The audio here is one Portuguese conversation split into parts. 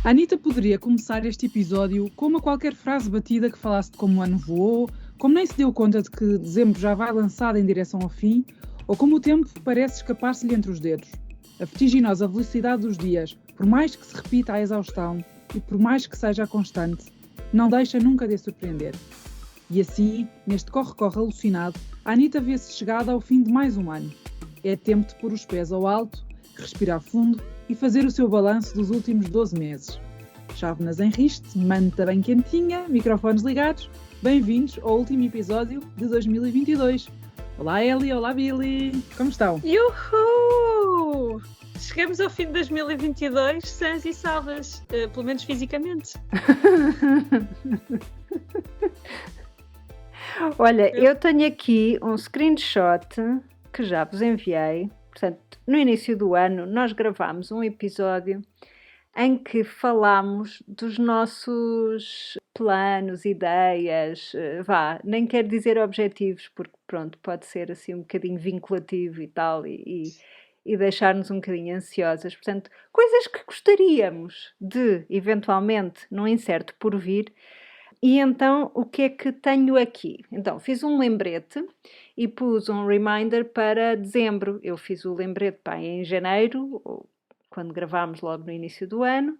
A Anitta poderia começar este episódio com uma qualquer frase batida que falasse de como o ano voou, como nem se deu conta de que dezembro já vai lançado em direção ao fim, ou como o tempo parece escapar-se-lhe entre os dedos. A vertiginosa velocidade dos dias, por mais que se repita a exaustão e por mais que seja constante, não deixa nunca de a surpreender. E assim, neste corre-corre alucinado, a Anitta vê-se chegada ao fim de mais um ano. É tempo de pôr os pés ao alto, respirar fundo e fazer o seu balanço dos últimos 12 meses. Chávenas em riste, manta bem quentinha, microfones ligados. Bem-vindos ao último episódio de 2022. Olá Eli, olá Billy, como estão? Yuhu! Chegamos ao fim de 2022 sãs e salvas, pelo menos fisicamente. Olha, eu tenho aqui um screenshot que já vos enviei. Portanto, no início do ano nós gravámos um episódio em que falámos dos nossos planos, ideias, nem quero dizer objetivos, porque pronto, pode ser assim um bocadinho vinculativo e tal, e deixar-nos um bocadinho ansiosas. Portanto, coisas que gostaríamos de, eventualmente, num incerto por vir. E então, o que é que tenho aqui? Então, fiz um lembrete e pus um reminder para dezembro. Eu fiz o lembrete em janeiro, quando gravámos logo no início do ano,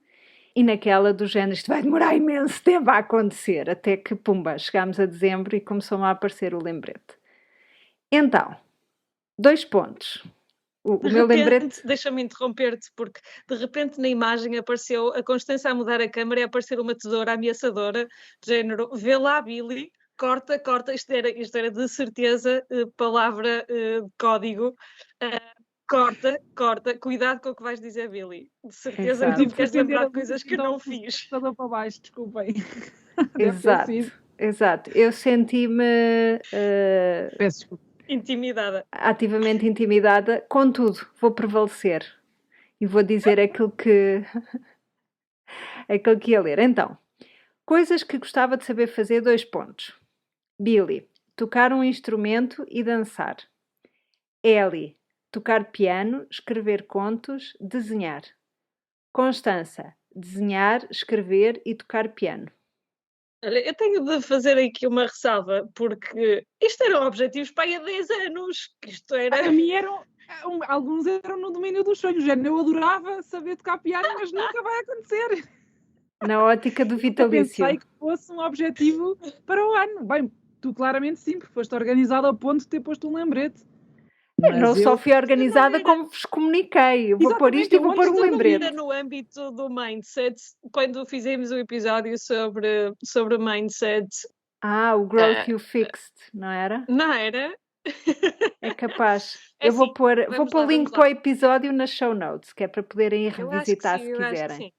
e naquela do género, isto vai demorar imenso tempo a acontecer, até que, pumba, chegámos a dezembro e começou a aparecer o lembrete. Então, 2 pontos. O meu lembrete... Deixa-me interromper-te, porque de repente na imagem apareceu a Constança a mudar a câmara e a aparecer uma tesoura ameaçadora, de género, vê lá Billy, corta, isto era de certeza palavra de código, corta, cuidado com o que vais dizer, Billy, de certeza que tu queres lembrar de coisas que não fiz. Para baixo, desculpem. Exato, eu senti-me... Peço desculpa. Ativamente intimidada, contudo, vou prevalecer e vou dizer aquilo que ia ler. Então, coisas que gostava de saber fazer, 2 pontos. Billy, tocar um instrumento e dançar. Ellie, tocar piano, escrever contos, desenhar. Constança, desenhar, escrever e tocar piano. Olha, eu tenho de fazer aqui uma ressalva, porque isto eram objetivos para aí há 10 anos. Isto era... A mim alguns eram no domínio dos sonhos. Eu adorava saber tocar piano, mas nunca vai acontecer. Na ótica do vitalício. Eu pensei que fosse um objetivo para o ano. Bem, tu claramente sim, porque foste organizada ao ponto de ter posto um lembrete. Não só fui organizada como vos comuniquei. Eu vou pôr isto e vou pôr um lembrete. No âmbito do mindset, quando fizemos o episódio sobre mindset. O Growth You Fixed, não era? Não era? É capaz. Eu vou pôr o link para o episódio nas show notes, que é para poderem ir revisitar se quiserem.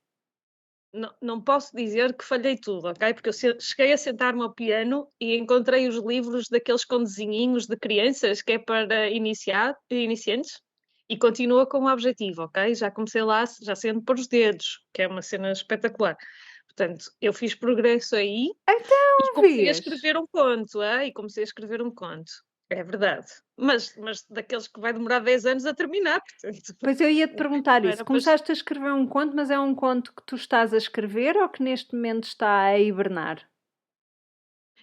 Não posso dizer que falhei tudo, ok? Porque eu cheguei a sentar-me ao piano e encontrei os livros daqueles com desenhinhos de crianças, que é para iniciantes, e continua com o objetivo, ok? Já comecei lá, já sendo por os dedos, que é uma cena espetacular. Portanto, eu fiz progresso aí e comecei a escrever um conto, É verdade. Mas daqueles que vai demorar 10 anos a terminar, portanto... Pois eu ia-te perguntar isso. Começaste a escrever um conto, mas é um conto que tu estás a escrever ou que neste momento está a hibernar?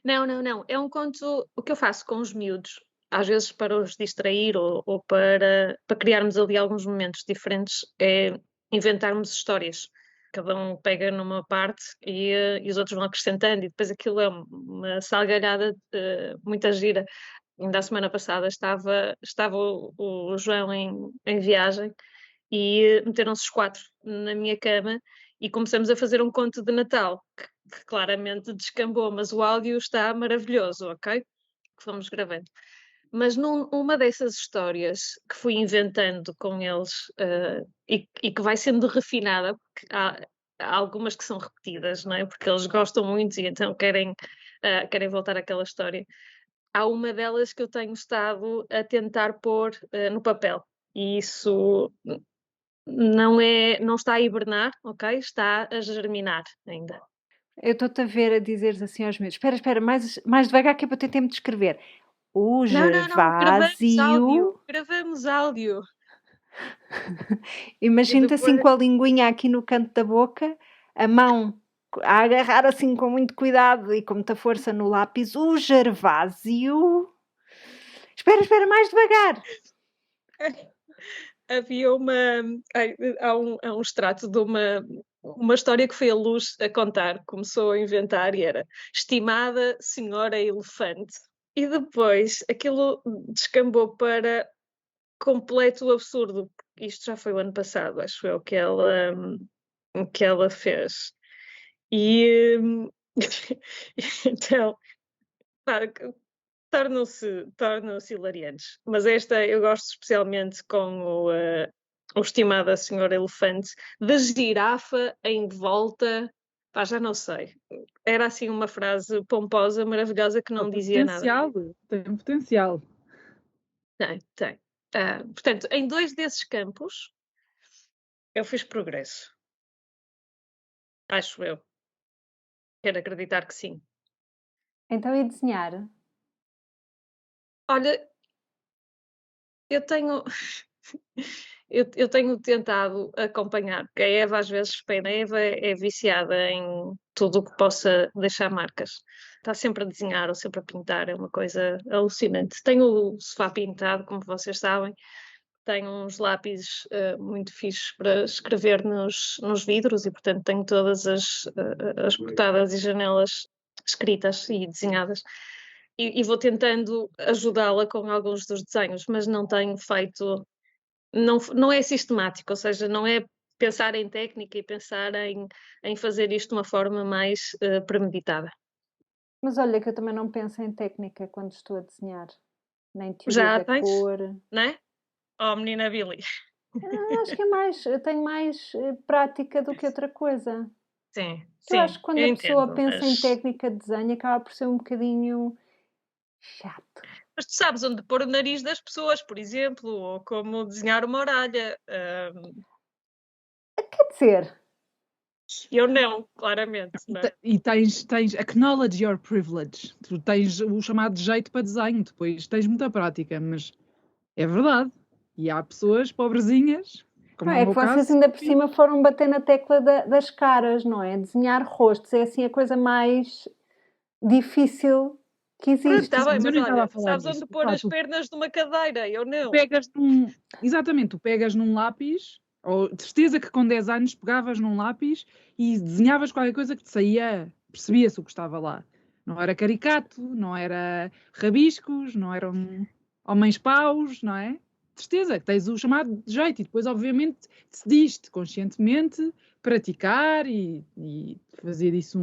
Não. É um conto... O que eu faço com os miúdos, às vezes para os distrair ou para criarmos ali alguns momentos diferentes, é inventarmos histórias. Cada um pega numa parte e os outros vão acrescentando, e depois aquilo é uma salgalhada muita gira. Ainda a semana passada estava o João em viagem e meteram-se os 4 na minha cama e começamos a fazer um conto de Natal, que claramente descambou, mas o áudio está maravilhoso, ok? Que fomos gravando. Mas numa dessas histórias que fui inventando com eles e que vai sendo refinada, porque há algumas que são repetidas, não é? Porque eles gostam muito e então querem voltar àquela história. Há uma delas que eu tenho estado a tentar pôr no papel. E isso não está a hibernar, ok? Está a germinar ainda. Eu estou-te a ver a dizeres assim aos meus. Espera, mais devagar que é para ter tempo de escrever. O Gervásio... Gravamos áudio. Imagina-te assim com a linguinha aqui no canto da boca a mão a agarrar assim com muito cuidado e com muita força no lápis, o Gervásio... Espera, mais devagar. Havia há um extrato de uma história que foi a Luz a contar, começou a inventar e era Estimada Senhora Elefante. E depois aquilo descambou para completo absurdo. Isto já foi o ano passado, acho eu, que ela fez. E então, pá, tornam-se hilariantes. Mas esta eu gosto especialmente com o estimada Senhora Elefante, da girafa em volta. Pá, já não sei. Era assim uma frase pomposa, maravilhosa, que não dizia nada. Tem potencial. Tem. Portanto, em 2 desses campos, eu fiz progresso. Acho eu. Quero acreditar que sim. Então, e desenhar? Olha, eu tenho. Eu tenho tentado acompanhar, porque a Eva às vezes, a Eva é viciada em tudo o que possa deixar marcas. Está sempre a desenhar ou sempre a pintar, é uma coisa alucinante. Tenho o sofá pintado, como vocês sabem, tenho uns lápis muito fixes para escrever nos vidros e, portanto, tenho todas as portadas e janelas escritas e desenhadas. E vou tentando ajudá-la com alguns dos desenhos, mas não tenho feito. Não é sistemático, ou seja, não é pensar em técnica e pensar em fazer isto de uma forma mais premeditada. Mas olha que eu também não penso em técnica quando estou a desenhar. Nem teoria Já da tens, cor. não é? Oh, menina Billy. Acho que é mais... Eu tenho mais prática do que outra coisa. Sim, Eu acho que quando eu a pessoa entendo, pensa em mas técnica de desenho acaba por ser um bocadinho chato. tu sabes onde pôr o nariz das pessoas, por exemplo, ou como desenhar uma orelha. Quer dizer, Eu não, claramente, não é? E tens acknowledge your privilege. Tu tens o chamado jeito para desenho, depois tens muita prática, mas é verdade. E há pessoas pobrezinhas, como não é o é que meu vocês caso, ainda por cima foram bater na tecla das caras, não é? Desenhar rostos é assim a coisa mais difícil que existe. Está bem, mas eu mas nem estava a olha, falar sabes nisso. onde pôr Pá, as pernas de uma cadeira? Eu tu não. pegas exatamente, tu pegas num lápis, ou de certeza que com 10 anos pegavas num lápis e desenhavas qualquer coisa que te saía, percebia-se o que estava lá. Não era caricato, não era rabiscos, não eram homens paus, não é? De certeza que tens o chamado de jeito e depois, obviamente, decidiste conscientemente praticar e fazer disso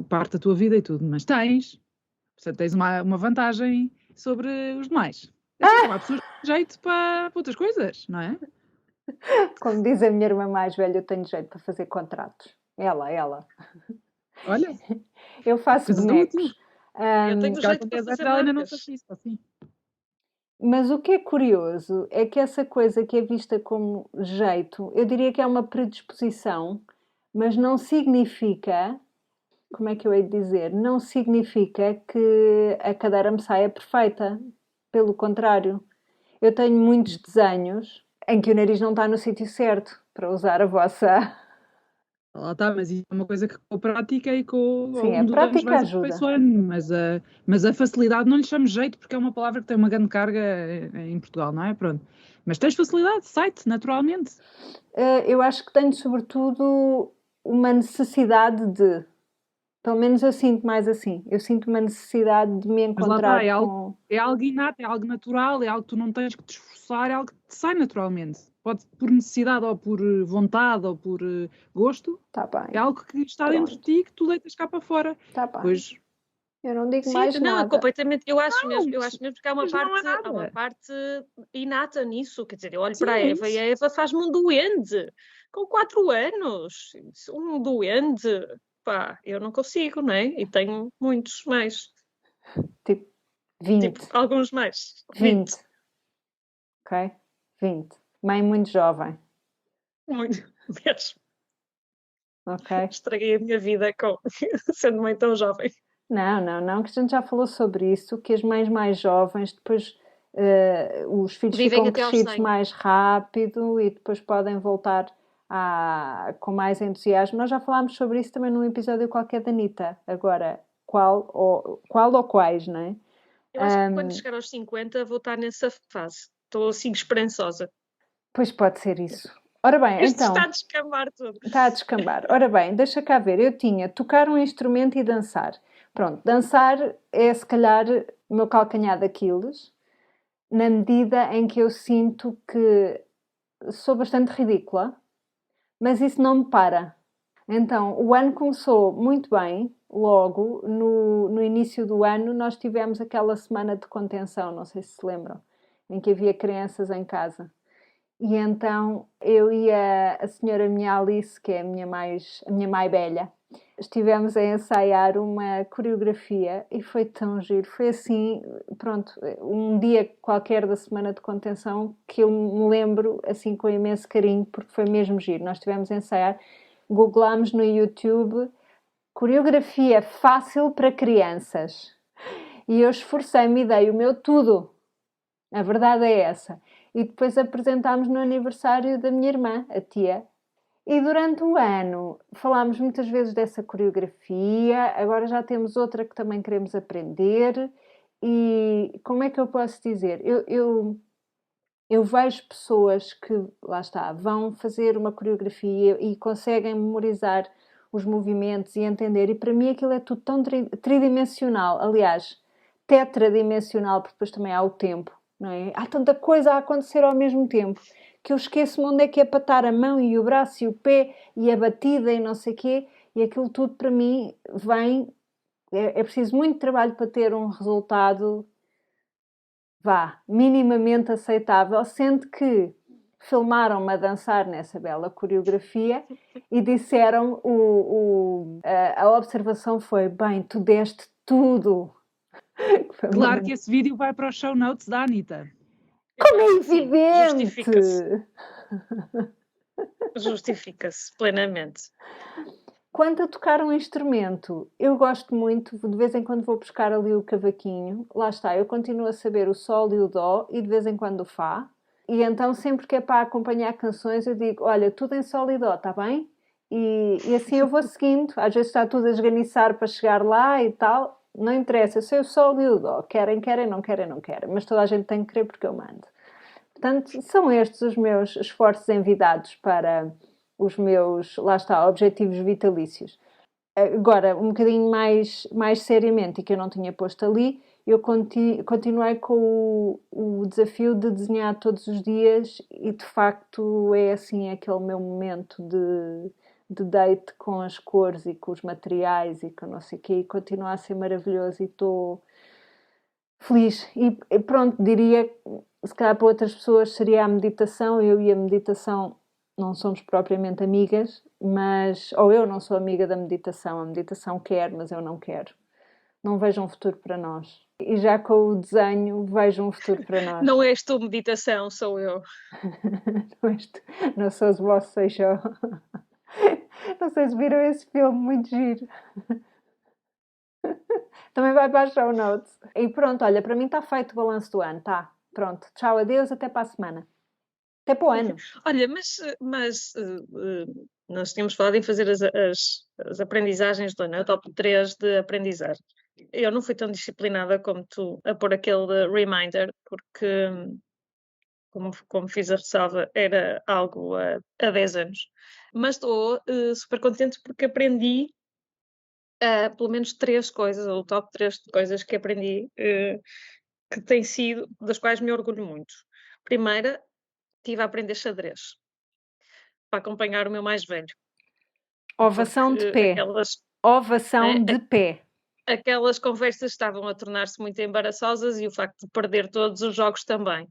parte da tua vida e tudo, mas tens. Portanto, tens uma vantagem sobre os demais. Assim como há pessoas que têm jeito para outras coisas, não é? Como diz a minha irmã mais velha, eu tenho jeito para fazer contratos. Ela. Olha, Eu faço coisas úteis. bonecos. Eu tenho Ela jeito com para 10 anos fazer ela ainda não marcas. faz isso, assim. Mas o que é curioso é que essa coisa que é vista como jeito, eu diria que é uma predisposição, mas não significa, como é que eu hei de dizer? Não significa que a cadeira me saia perfeita. Pelo contrário, eu tenho muitos desenhos em que o nariz não está no sítio certo, para usar a vossa. Lá está, mas isso é uma coisa que com a prática e ao Sim, a longo dos anos prática vais ajuda. aperfeiçoando, mas a facilidade não lhe chamo jeito porque é uma palavra que tem uma grande carga em Portugal, não é? Pronto. Mas tens facilidade, sai-te naturalmente. Eu acho que tenho, sobretudo, uma necessidade de. Pelo menos eu sinto mais assim. Eu sinto uma necessidade de me Mas lá está, encontrar com. é algo inato, é algo natural, é algo que tu não tens que te esforçar, é algo que te sai naturalmente. Pode por necessidade ou por vontade ou por gosto, Tá é bem, algo que está dentro de pronto, ti que tu deitas cá para fora. tá bem. Pois, Eu não digo Sim, mais não, é nada. completamente. Eu acho mesmo que há uma mas não é há uma nada. parte inata nisso. Quer dizer, eu olho Sim, para a é Eva e isso. a Eva faz-me um duende com 4 anos. Um duende, pá, eu não consigo, não é? E tenho muitos mais, Tipo, tipo, 20. alguns mais. 20, ok? 20. Mãe muito jovem, Muito mesmo. ok? Estraguei a minha vida com sendo mãe tão jovem. Não, que a gente já falou sobre isso, que as mães mais jovens, depois os filhos Vivem ficam até aos crescidos 100. mais rápido e depois podem voltar com mais entusiasmo. Nós já falámos sobre isso também num episódio qualquer da Anitta. Agora, qual ou quais, não é? Eu acho que quando chegar aos 50 vou estar nessa fase. Estou assim esperançosa. Pois pode ser isso. Ora bem, Isto então... está a descambar tudo. Está a descambar. Ora bem, deixa cá ver. Eu tinha tocar um instrumento e dançar. Pronto, dançar é se calhar o meu calcanhar de Aquiles, na medida em que eu sinto que sou bastante ridícula, mas isso não me para. Então, o ano começou muito bem. Logo, no início do ano, nós tivemos aquela semana de contenção, não sei se lembram, em que havia crianças em casa. E então, eu e a senhora minha Alice, que é a minha mãe velha, estivemos a ensaiar uma coreografia e foi tão giro. Foi assim, pronto, um dia qualquer da semana de contenção que eu me lembro assim com imenso carinho, porque foi mesmo giro. Nós estivemos a ensaiar, googlámos no YouTube coreografia fácil para crianças e eu esforcei-me e dei o meu tudo. A verdade é essa. E depois apresentámos no aniversário da minha irmã, a tia. E durante o ano falámos muitas vezes dessa coreografia, agora já temos outra que também queremos aprender. E como é que eu posso dizer? Eu vejo pessoas que, lá está, vão fazer uma coreografia e conseguem memorizar os movimentos e entender. E para mim aquilo é tudo tão tridimensional. Aliás, tetradimensional, porque depois também há o tempo. Não é? Há tanta coisa a acontecer ao mesmo tempo que eu esqueço-me onde é que é para estar a mão e o braço e o pé e a batida e não sei o quê, e aquilo tudo para mim vem... É preciso muito trabalho para ter um resultado minimamente aceitável, sendo que filmaram-me a dançar nessa bela coreografia e disseram, a observação foi, bem, tu deste tudo. Claro que esse vídeo vai para os show notes da Anitta. Como é evidente! Justifica-se plenamente. Quanto a tocar um instrumento, eu gosto muito, de vez em quando vou buscar ali o cavaquinho, lá está, eu continuo a saber o sol e o dó e de vez em quando o fá, e então sempre que é para acompanhar canções eu digo, olha, tudo em sol e dó, está bem? E assim eu vou seguindo, às vezes está tudo a esganiçar para chegar lá e tal, não interessa, eu sei o sol e o dó, querem, não querem, mas toda a gente tem que querer porque eu mando. Portanto, são estes os meus esforços envidados para os meus, lá está, objetivos vitalícios. Agora, um bocadinho mais seriamente, e que eu não tinha posto ali, eu continuei com o desafio de desenhar todos os dias e, de facto, é assim aquele meu momento de date com as cores e com os materiais e com não sei o quê, e continua a ser maravilhoso e estou feliz. E pronto, diria, se calhar para outras pessoas seria a meditação, eu e a meditação não somos propriamente amigas, ou eu não sou amiga da meditação, a meditação quer, mas eu não quero. Não vejo um futuro para nós. E já com o desenho, vejo um futuro para nós. Não és tu meditação, sou eu. Não sou os vossos, sei só. Não sei se viram esse filme, muito giro. Também vai para a show notes. E pronto, olha, para mim está feito o balanço do ano, tá? Pronto, tchau, adeus, até para a semana. Até para o ano. Olha, mas nós tínhamos falado em fazer as aprendizagens do ano, o top 3 de aprendizagem. Eu não fui tão disciplinada como tu a pôr aquele reminder, porque, como fiz a ressalva, era algo há 10 anos. Mas estou super contente porque aprendi pelo menos 3 coisas, ou o top 3 de coisas que aprendi, que têm sido, das quais me orgulho muito. Primeira, estive a aprender xadrez para acompanhar o meu mais velho. Ovação de pé. Ovação de pé. Aquelas conversas estavam a tornar-se muito embaraçosas e o facto de perder todos os jogos também.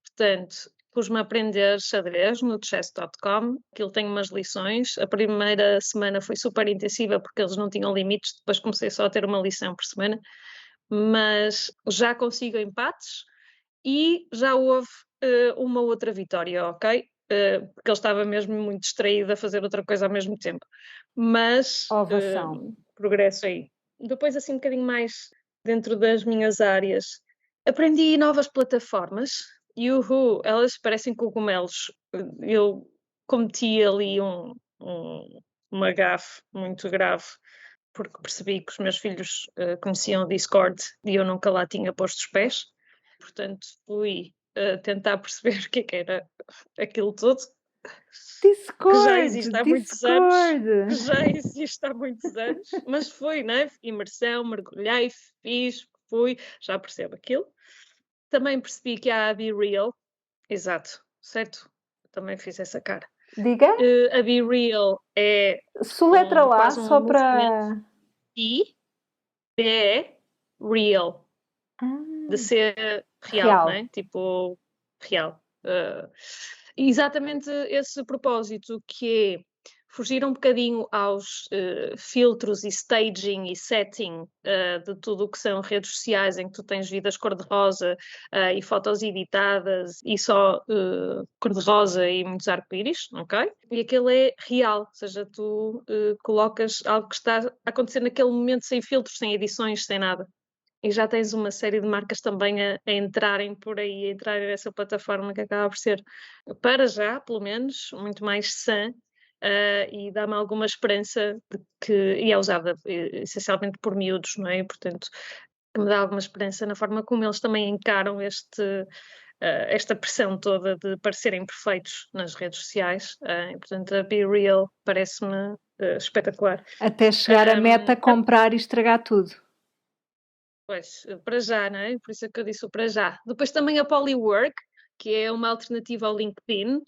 Portanto, pus-me a aprender xadrez no chess.com, aquilo tem umas lições. A primeira semana foi super intensiva porque eles não tinham limites, depois comecei só a ter uma lição por semana, mas já consigo empates e já houve uma outra vitória, ok? Porque ele estava mesmo muito distraído a fazer outra coisa ao mesmo tempo. Mas progresso aí. Depois, assim, um bocadinho mais dentro das minhas áreas, aprendi novas plataformas. Elas parecem cogumelos. Eu cometi ali uma gafe muito grave, porque percebi que os meus filhos conheciam o Discord e eu nunca lá tinha posto os pés. Portanto, fui tentar perceber o que era aquilo tudo. Que já existe há muitos anos. Que já existe há muitos anos. Mas fui, né? Imersão, mergulhei, fiz, fui, já percebo aquilo. Também percebi que há a Be Real. Exato, certo? Também fiz essa cara. Diga? A Be Real é soletra lá, quase só para... I, B, real. De ser real, né? Tipo, real. Exatamente esse propósito, que é fugir um bocadinho aos filtros e staging e setting de tudo o que são redes sociais, em que tu tens vidas cor-de-rosa e fotos editadas e só cor-de-rosa e muitos arco-íris, ok? E aquele é real, ou seja, tu colocas algo que está a acontecer naquele momento sem filtros, sem edições, sem nada. E já tens uma série de marcas também a entrarem por aí, a entrarem nessa plataforma que acaba por ser, para já, pelo menos, muito mais sã e dá-me alguma esperança e é usada essencialmente por miúdos, não é? E, portanto, me dá alguma esperança na forma como eles também encaram esta pressão toda de parecerem perfeitos nas redes sociais. E, portanto, a Be Real parece-me espetacular. Até chegar a meta, comprar e estragar tudo. Pois, para já, não é? Por isso é que eu disse o para já. Depois também a Polywork, que é uma alternativa ao LinkedIn,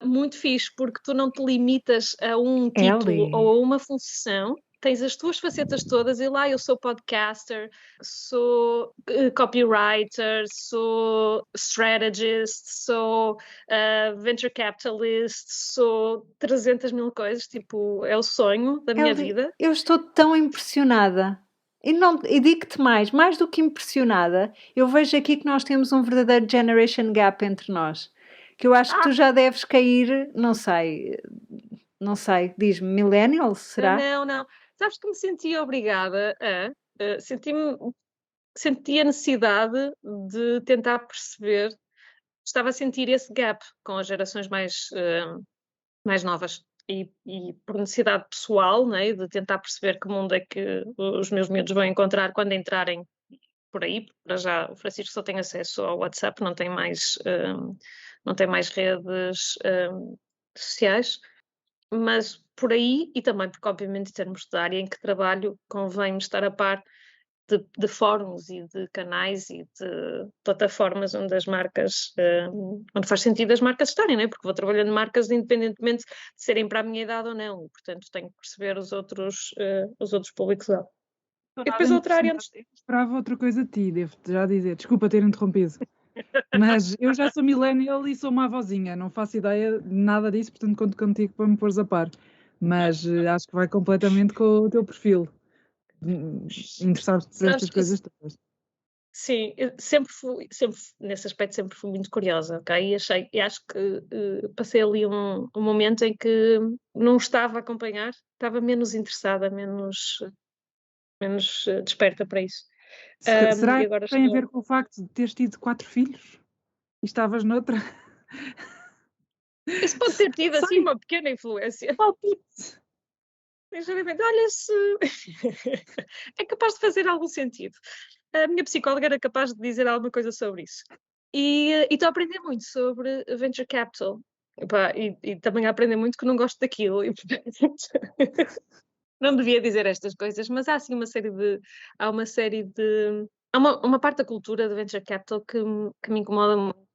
muito fixe, porque tu não te limitas a um título ou a uma função, tens as tuas facetas todas e lá eu sou podcaster, sou copywriter, sou strategist, sou venture capitalist, sou 300 mil coisas, tipo, é o sonho da minha vida. Eu estou tão impressionada. E digo-te mais do que impressionada, eu vejo aqui que nós temos um verdadeiro generation gap entre nós. Que eu acho que tu já deves cair, não sei, diz-me, millennial, será? Não. Sabes que me sentia obrigada senti a necessidade de tentar perceber, estava a sentir esse gap com as gerações mais novas. E por necessidade pessoal, né, de tentar perceber que mundo é que os meus miúdos vão encontrar quando entrarem por aí. Para já o Francisco só tem acesso ao WhatsApp, não tem mais redes sociais, mas por aí, e também porque obviamente em termos de área em que trabalho, convém-me estar a par de fóruns e de canais e de plataformas onde as marcas, onde faz sentido as marcas estarem, não é? Porque vou trabalhando marcas independentemente de serem para a minha idade ou não, portanto tenho que perceber os outros públicos lá. E depois outra área onde... Eu esperava outra coisa de ti, devo-te já dizer, desculpa ter interrompido, mas eu já sou millennial e sou uma avózinha, não faço ideia de nada disso, portanto conto contigo para me pôres a par, mas acho que vai completamente com o teu perfil. Interessar-te destas coisas todas. Sim, eu sempre nesse aspecto sempre fui muito curiosa, ok? E acho que passei ali um momento em que não estava a acompanhar, estava menos interessada, menos desperta para isso. Será e agora que tem a ver com o facto de teres tido 4 filhos e estavas noutra? Isso pode ter tido assim uma pequena influência. Palpite. Sinceramente, olha, se é capaz de fazer algum sentido. A minha psicóloga era capaz de dizer alguma coisa sobre isso. E estou a aprender muito sobre venture capital. E também a aprender muito que não gosto daquilo. E, não devia dizer estas coisas, mas há assim uma série de há uma parte da cultura de venture capital que me incomoda muito,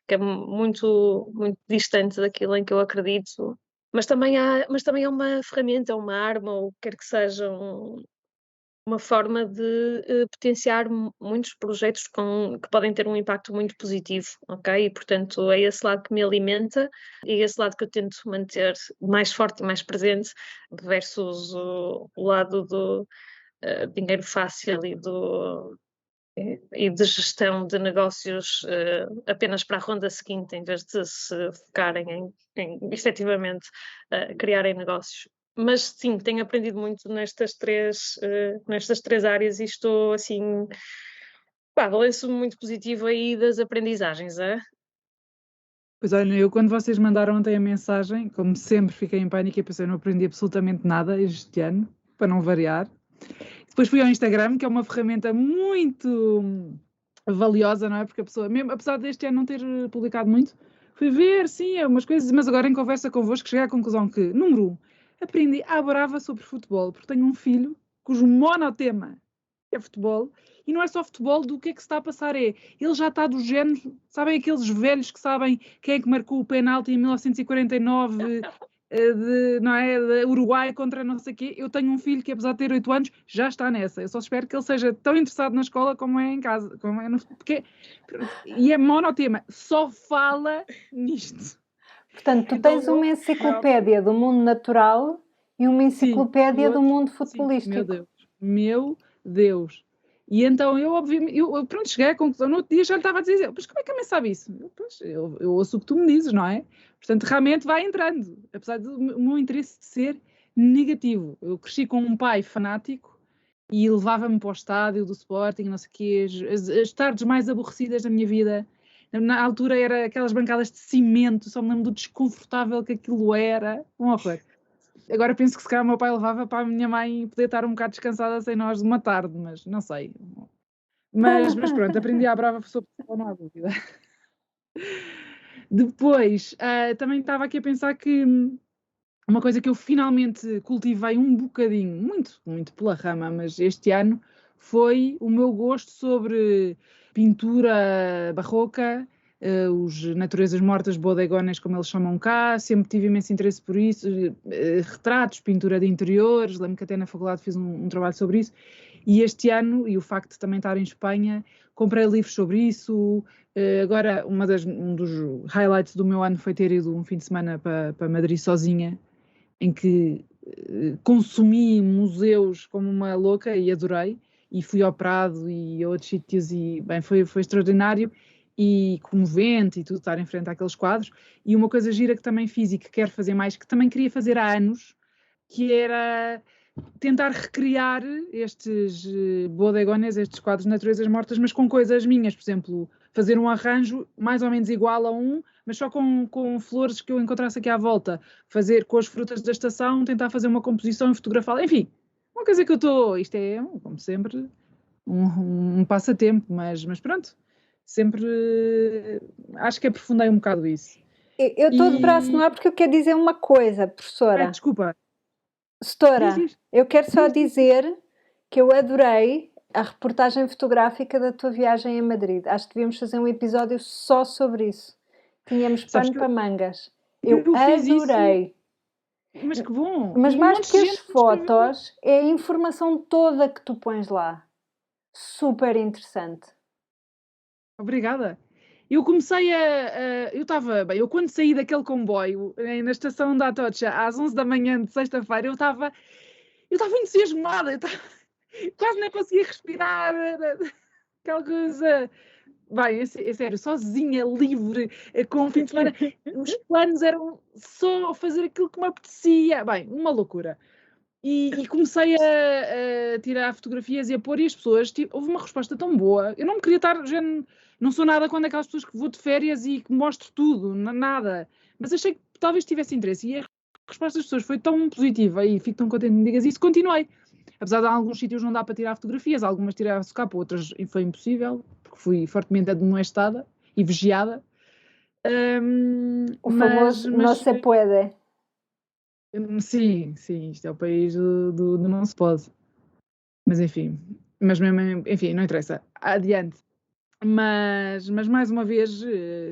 que é muito distante daquilo em que eu acredito. Mas também é uma ferramenta, uma arma, ou quer que seja uma forma de potenciar muitos projetos que podem ter um impacto muito positivo, ok? E, portanto, é esse lado que me alimenta e é esse lado que eu tento manter mais forte e mais presente versus o lado do dinheiro fácil e de gestão de negócios apenas para a ronda seguinte, em vez de se focarem em efetivamente criarem negócios. Mas sim, tenho aprendido muito nestas três áreas e estou assim, balanço muito positivo aí das aprendizagens, é? Pois olha, eu quando vocês mandaram ontem a mensagem, como sempre fiquei em pânico e pensei, não aprendi absolutamente nada este ano, para não variar. Depois fui ao Instagram, que é uma ferramenta muito valiosa, não é? Porque a pessoa, mesmo, apesar deste ano não ter publicado muito, fui ver, sim, umas coisas, mas agora em conversa convosco cheguei à conclusão que, número 1, aprendi à brava sobre futebol, porque tenho um filho cujo monotema é futebol, e não é só futebol do que é que se está a passar, ele já está do género, sabem aqueles velhos que sabem quem é que marcou o penalti em 1949, não é, de Uruguai contra não sei o quê. Eu tenho um filho que, apesar de ter 8 anos, já está nessa. Eu só espero que ele seja tão interessado na escola como é em casa. E é monotema, só fala nisto. Portanto, tu tens uma enciclopédia do mundo natural e uma enciclopédia do mundo futebolístico. Sim, meu Deus. E então eu, obviamente, pronto, cheguei à conclusão, no outro dia já lhe estava a dizer, mas como é que a mãe sabe isso? Eu ouço o que tu me dizes, não é? Portanto, realmente vai entrando, apesar do meu interesse ser negativo. Eu cresci com um pai fanático e levava-me para o estádio do Sporting, não sei o quê, as tardes mais aborrecidas da minha vida. Na altura era aquelas bancadas de cimento, só me lembro do desconfortável que aquilo era, um horror. Agora penso que se calhar o meu pai levava para a minha mãe poder estar um bocado descansada sem nós de uma tarde, mas não sei. Mas pronto, aprendi à brava sobre futebol, não há dúvida. Depois, também estava aqui a pensar que uma coisa que eu finalmente cultivei um bocadinho, muito pela rama, mas este ano, foi o meu gosto sobre pintura barroca, os naturezas mortas, bodegones, como eles chamam cá, sempre tive imenso interesse por isso, retratos, pintura de interiores, lembro que até na faculdade fiz um trabalho sobre isso, e este ano, e o facto de também estar em Espanha, comprei livros sobre isso. Agora, um dos highlights do meu ano foi ter ido um fim de semana para Madrid sozinha, em que consumi museus como uma louca e adorei, e fui ao Prado e a outros sítios, e bem, foi extraordinário e comovente e tudo, estar em frente àqueles quadros. E uma coisa gira que também fiz e que quero fazer mais, que também queria fazer há anos, que era tentar recriar estes bodegones, estes quadros de naturezas mortas, mas com coisas minhas, por exemplo, fazer um arranjo mais ou menos igual a mas só com flores que eu encontrasse aqui à volta, fazer com as frutas da estação, tentar fazer uma composição e fotografá-la, enfim, uma coisa que eu estou, isto é, como sempre, um passatempo, mas pronto, sempre acho que aprofundei um bocado isso. Eu estou de braço no ar porque eu quero dizer uma coisa, professora. Desculpa. Setora, eu quero só dizer que eu adorei a reportagem fotográfica da tua viagem a Madrid. Acho que devíamos fazer um episódio só sobre isso. Tínhamos pano para mangas. Eu adorei. Isso. Mas que bom! Mas mais que as fotos, é a informação toda que tu pões lá. Super interessante. Obrigada. Eu comecei eu quando saí daquele comboio na estação da Atocha às 11 da manhã de sexta-feira, eu estava entusiasmada, quase nem conseguia respirar, aquela coisa. Bem, é sério, sozinha, livre, com um fim de semana, os planos eram só fazer aquilo que me apetecia. Bem, uma loucura. E comecei a tirar fotografias e a pôr, e as pessoas, houve uma resposta tão boa. Eu não me queria estar, não sou nada quando aquelas pessoas que vou de férias e que mostro tudo, nada. Mas achei que talvez tivesse interesse. E a resposta das pessoas foi tão positiva e fico tão contente que me digas isso, continuei. Apesar de alguns sítios não dá para tirar fotografias, algumas tirava-se cá, para outras foi impossível, porque fui fortemente admoestada e vigiada. O famoso não se pode. Sim, isto é o país do não se pode. Mas enfim, enfim, não interessa. Adiante. Mas mais uma vez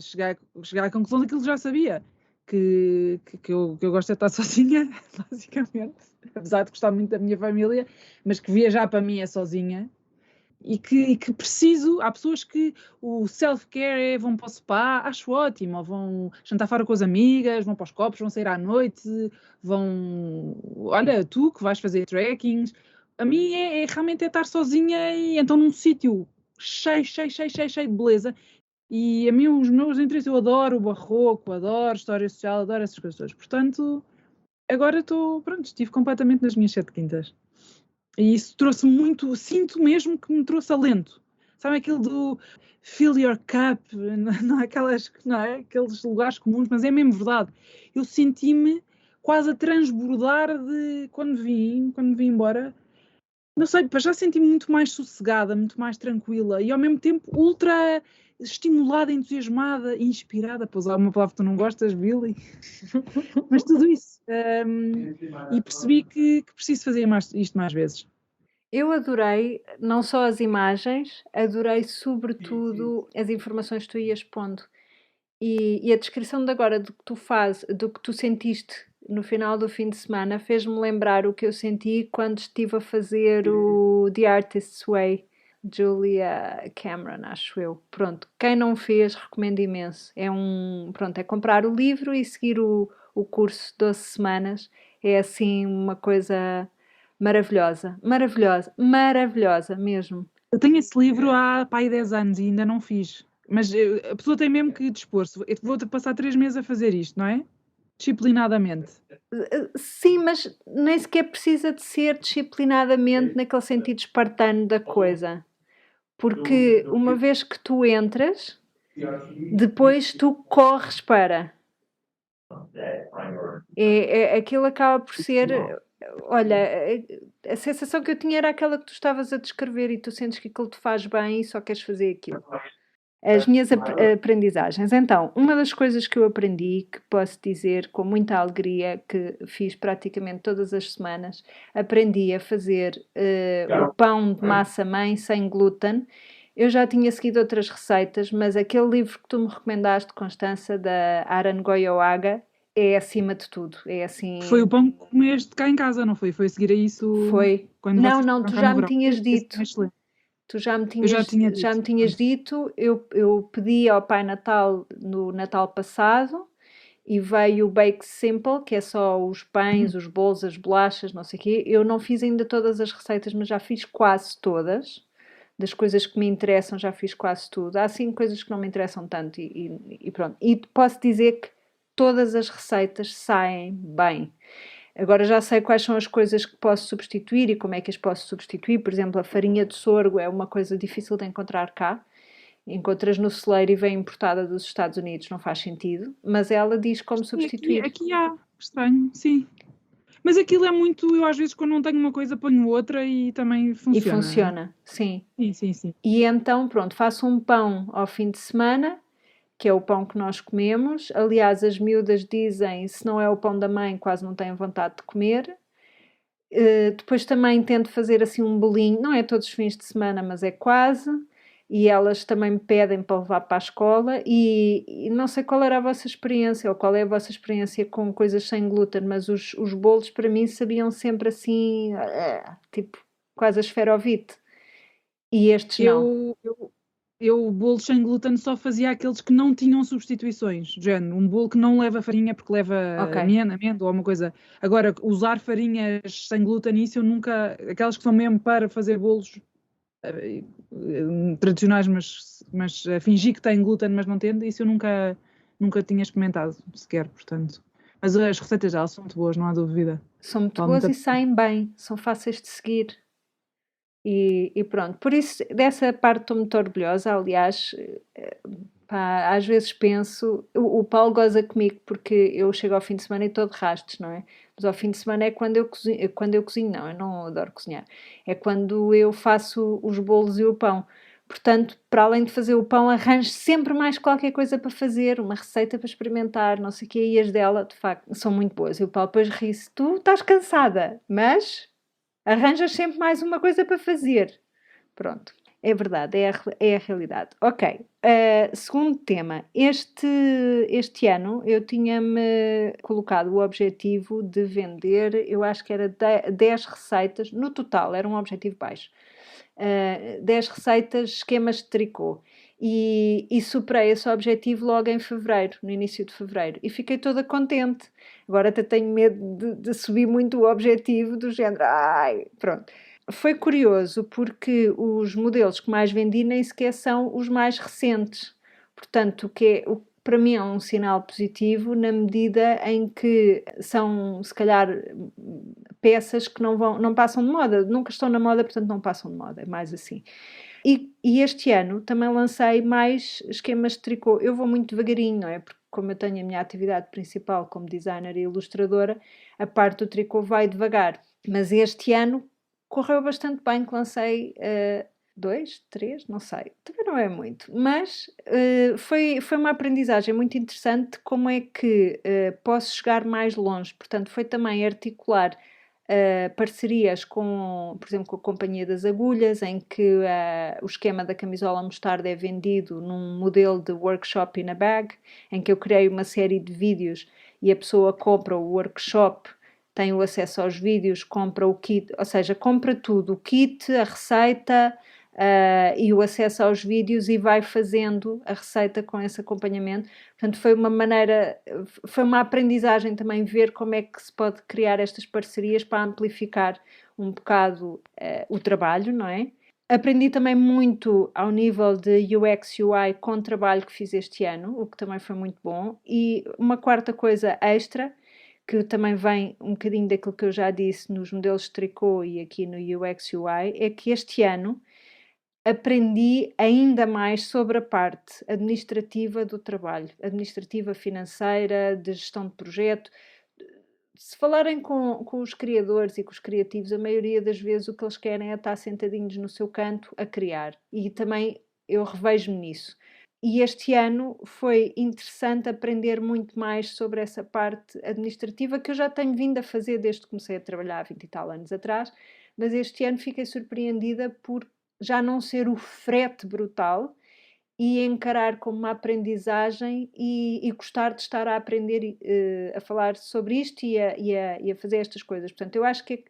chegar à conclusão daquilo que já sabia, que eu gosto de estar sozinha, basicamente, apesar de gostar muito da minha família, mas que viajar para mim é sozinha. E que preciso, há pessoas que o self-care vão para o spa, acho ótimo, ou vão jantar fora com as amigas, vão para os copos, vão sair à noite, olha, tu que vais fazer trekkings, a mim realmente estar sozinha e então num sítio cheio de beleza, e a mim os meus interesses, eu adoro o barroco, adoro história social, adoro essas coisas todas, portanto, agora estive completamente nas minhas 7 quintas. E isso trouxe muito, sinto mesmo que me trouxe alento. Sabe aquilo do fill your cup, não é aqueles lugares comuns, mas é mesmo verdade. Eu senti-me quase a transbordar de quando vim embora. Não sei, já senti-me muito mais sossegada, muito mais tranquila e ao mesmo tempo ultra estimulada, entusiasmada, inspirada. Pois há uma palavra que tu não gostas, Billy. Mas tudo isso. E percebi que preciso fazer isto mais vezes. Eu adorei não só as imagens, adorei sobretudo as informações que tu ias pondo. E a descrição de agora do que tu fazes, do que tu sentiste no final do fim de semana, fez-me lembrar o que eu senti quando estive a fazer o The Artist's Way, Julia Cameron, acho eu. Pronto, quem não fez, recomendo imenso. É comprar o livro e seguir o curso 12 semanas. É assim uma coisa maravilhosa, maravilhosa, maravilhosa mesmo. Eu tenho esse livro há 10 anos e ainda não fiz. Mas a pessoa tem mesmo que dispor-se. Eu vou passar 3 meses a fazer isto, não é? Disciplinadamente. Sim, mas nem sequer precisa de ser disciplinadamente naquele sentido espartano da coisa. Porque uma vez que tu entras, depois tu corres para. Aquilo acaba por ser. Olha, a sensação que eu tinha era aquela que tu estavas a descrever e tu sentes que aquilo te faz bem e só queres fazer aquilo. As minhas aprendizagens. Então, uma das coisas que eu aprendi, que posso dizer com muita alegria, que fiz praticamente todas as semanas, aprendi a fazer o pão de massa-mãe sem glúten. Eu já tinha seguido outras receitas, mas aquele livro que tu me recomendaste, Constança, da Aran Goyoaga, é acima de tudo. É assim... Foi o pão que comeste cá em casa, não foi? Foi a seguir a isso? Foi. Quando Não, tu já me tinhas dito. Tu já me tinhas dito, eu pedi ao Pai Natal no Natal passado e veio o Bake Simple, que é só os pães, os bolos, as bolachas, não sei o quê. Eu não fiz ainda todas as receitas, mas já fiz quase todas. Das coisas que me interessam, já fiz quase tudo. Há sim coisas que não me interessam tanto e pronto. E posso dizer que todas as receitas saem bem. Agora já sei quais são as coisas que posso substituir e como é que as posso substituir. Por exemplo, a farinha de sorgo é uma coisa difícil de encontrar cá. Encontras no celeiro e vem importada dos Estados Unidos, não faz sentido. Mas ela diz como substituir. Aqui há, estranho, sim. Mas aquilo é muito, eu às vezes quando não tenho uma coisa ponho outra e também funciona. E funciona, sim. Sim. E então, pronto, faço um pão ao fim de semana, que é o pão que nós comemos. Aliás, as miúdas dizem, se não é o pão da mãe, quase não têm vontade de comer. Depois também tento fazer assim um bolinho, não é todos os fins de semana, mas é quase. E elas também me pedem para levar para a escola. E não sei qual era a vossa experiência, ou qual é a vossa experiência com coisas sem glúten, mas os bolos para mim sabiam sempre assim, tipo, quase a esferovite. E estes não. Eu bolos sem glúten só fazia aqueles que não tinham substituições. Género, um bolo que não leva farinha porque leva amêndoa ou uma coisa. Agora, usar farinhas sem glúten, isso eu nunca... Aquelas que são mesmo para fazer bolos tradicionais, mas fingir que tem glúten, mas não tendo, isso eu nunca tinha experimentado sequer, portanto. Mas as receitas delas são muito boas, não há dúvida. São muito boas e saem bem, são fáceis de seguir. E pronto, por isso dessa parte estou muito orgulhosa. Aliás, às vezes penso, o Paulo goza comigo porque eu chego ao fim de semana e estou de rastos, não é? Mas ao fim de semana é quando eu cozinho, não, eu não adoro cozinhar, é quando eu faço os bolos e o pão. Portanto, para além de fazer o pão, arranjo sempre mais qualquer coisa para fazer, uma receita para experimentar, não sei o quê, e as dela, de facto, são muito boas. E o Paulo depois ri-se, tu estás cansada, mas arranjas sempre mais uma coisa para fazer. Pronto, é verdade, é a realidade. Ok, segundo tema. Este ano eu tinha-me colocado o objetivo de vender, eu acho que era 10 receitas, no total, era um objetivo baixo. 10 receitas, esquemas de tricô. E superei esse objetivo logo em fevereiro, no início de fevereiro. E fiquei toda contente. Agora até tenho medo de subir muito o objetivo do género. Pronto. Foi curioso porque os modelos que mais vendi nem sequer são os mais recentes. Portanto, para mim é um sinal positivo na medida em que são, se calhar, peças que não passam de moda. Nunca estão na moda, portanto não passam de moda. É mais assim. E este ano também lancei mais esquemas de tricô. Eu vou muito devagarinho, não é? Porque como eu tenho a minha atividade principal como designer e ilustradora, a parte do tricô vai devagar. Mas este ano correu bastante bem que lancei 2, 3, não sei, também não é muito, mas foi uma aprendizagem muito interessante como é que posso chegar mais longe. Portanto, foi também articular parcerias com, por exemplo, com a Companhia das Agulhas, em que o esquema da camisola mostarda é vendido num modelo de workshop in a bag, em que eu criei uma série de vídeos e a pessoa compra o workshop, tem o acesso aos vídeos, compra o kit, ou seja, compra tudo, o kit, a receita e o acesso aos vídeos e vai fazendo a receita com esse acompanhamento. Portanto, foi uma maneira, foi uma aprendizagem também ver como é que se pode criar estas parcerias para amplificar um bocado o trabalho, não é? Aprendi também muito ao nível de UX UI com o trabalho que fiz este ano, o que também foi muito bom. E uma quarta coisa extra, que também vem um bocadinho daquilo que eu já disse nos modelos de tricô e aqui no UX UI, é que este ano aprendi ainda mais sobre a parte administrativa do trabalho, administrativa, financeira, de gestão de projeto. Se falarem com os criadores e com os criativos, a maioria das vezes o que eles querem é estar sentadinhos no seu canto a criar. E também eu revejo-me nisso. E este ano foi interessante aprender muito mais sobre essa parte administrativa que eu já tenho vindo a fazer desde que comecei a trabalhar há 20 e tal anos atrás, mas este ano fiquei surpreendida por já não ser o frete brutal e encarar como uma aprendizagem e gostar de estar a aprender a falar sobre isto e a fazer estas coisas. Portanto, eu acho que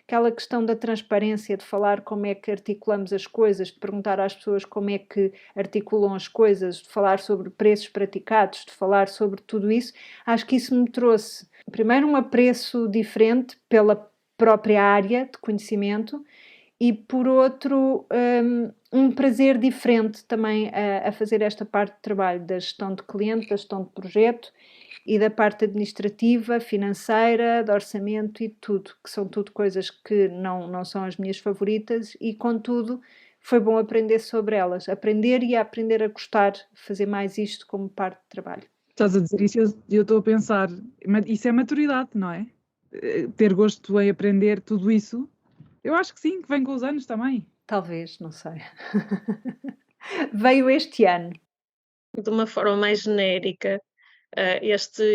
aquela questão da transparência, de falar como é que articulamos as coisas, de perguntar às pessoas como é que articulam as coisas, de falar sobre preços praticados, de falar sobre tudo isso, acho que isso me trouxe, primeiro, um apreço diferente pela própria área de conhecimento e, por outro, um prazer diferente também a fazer esta parte de trabalho da gestão de cliente, da gestão de projeto e da parte administrativa, financeira, de orçamento e tudo, que são tudo coisas que não são as minhas favoritas e, contudo, foi bom aprender sobre elas, aprender e aprender a gostar, fazer mais isto como parte de trabalho. Estás a dizer isso e eu estou a pensar, isso é maturidade, não é? Ter gosto em aprender tudo isso. Eu acho que sim, que vem com os anos também. Talvez, não sei. Veio este ano. De uma forma mais genérica,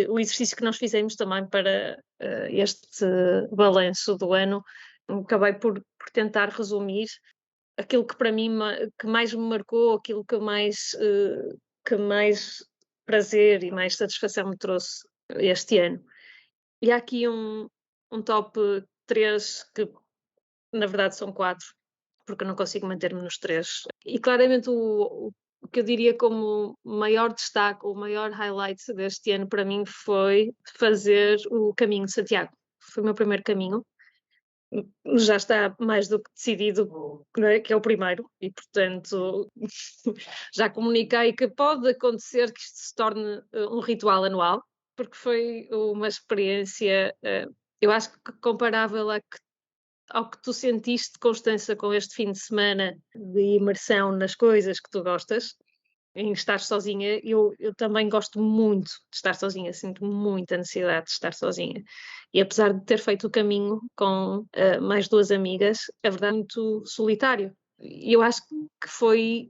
o exercício que nós fizemos também para este balanço do ano, acabei por tentar resumir aquilo que para mim que mais me marcou, aquilo que mais prazer e mais satisfação me trouxe este ano. E há aqui um top 3 que na verdade são 4, porque eu não consigo manter-me nos 3. E claramente o que eu diria como maior destaque, o maior highlight deste ano para mim foi fazer o Caminho de Santiago. Foi o meu primeiro caminho. Já está mais do que decidido, né, que é o primeiro, e portanto já comuniquei que pode acontecer que isto se torne um ritual anual, porque foi uma experiência, eu acho que comparável ao que tu sentiste, Constança, com este fim de semana de imersão nas coisas que tu gostas, em estar sozinha. Eu também gosto muito de estar sozinha, sinto muita necessidade de estar sozinha. E apesar de ter feito o caminho com mais 2 amigas, é verdade, muito solitário. E eu acho que foi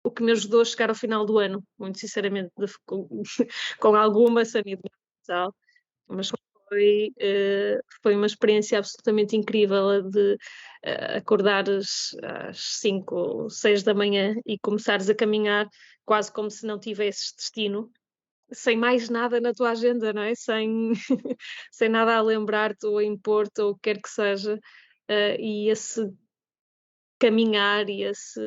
o que me ajudou a chegar ao final do ano, muito sinceramente, com alguma sanidade mental, mas foi uma experiência absolutamente incrível de acordares às 5, 6 da manhã e começares a caminhar quase como se não tivesses destino, sem mais nada na tua agenda, não é? Sem nada a lembrar-te ou a impor-te ou o que quer que seja, e esse caminhar e esse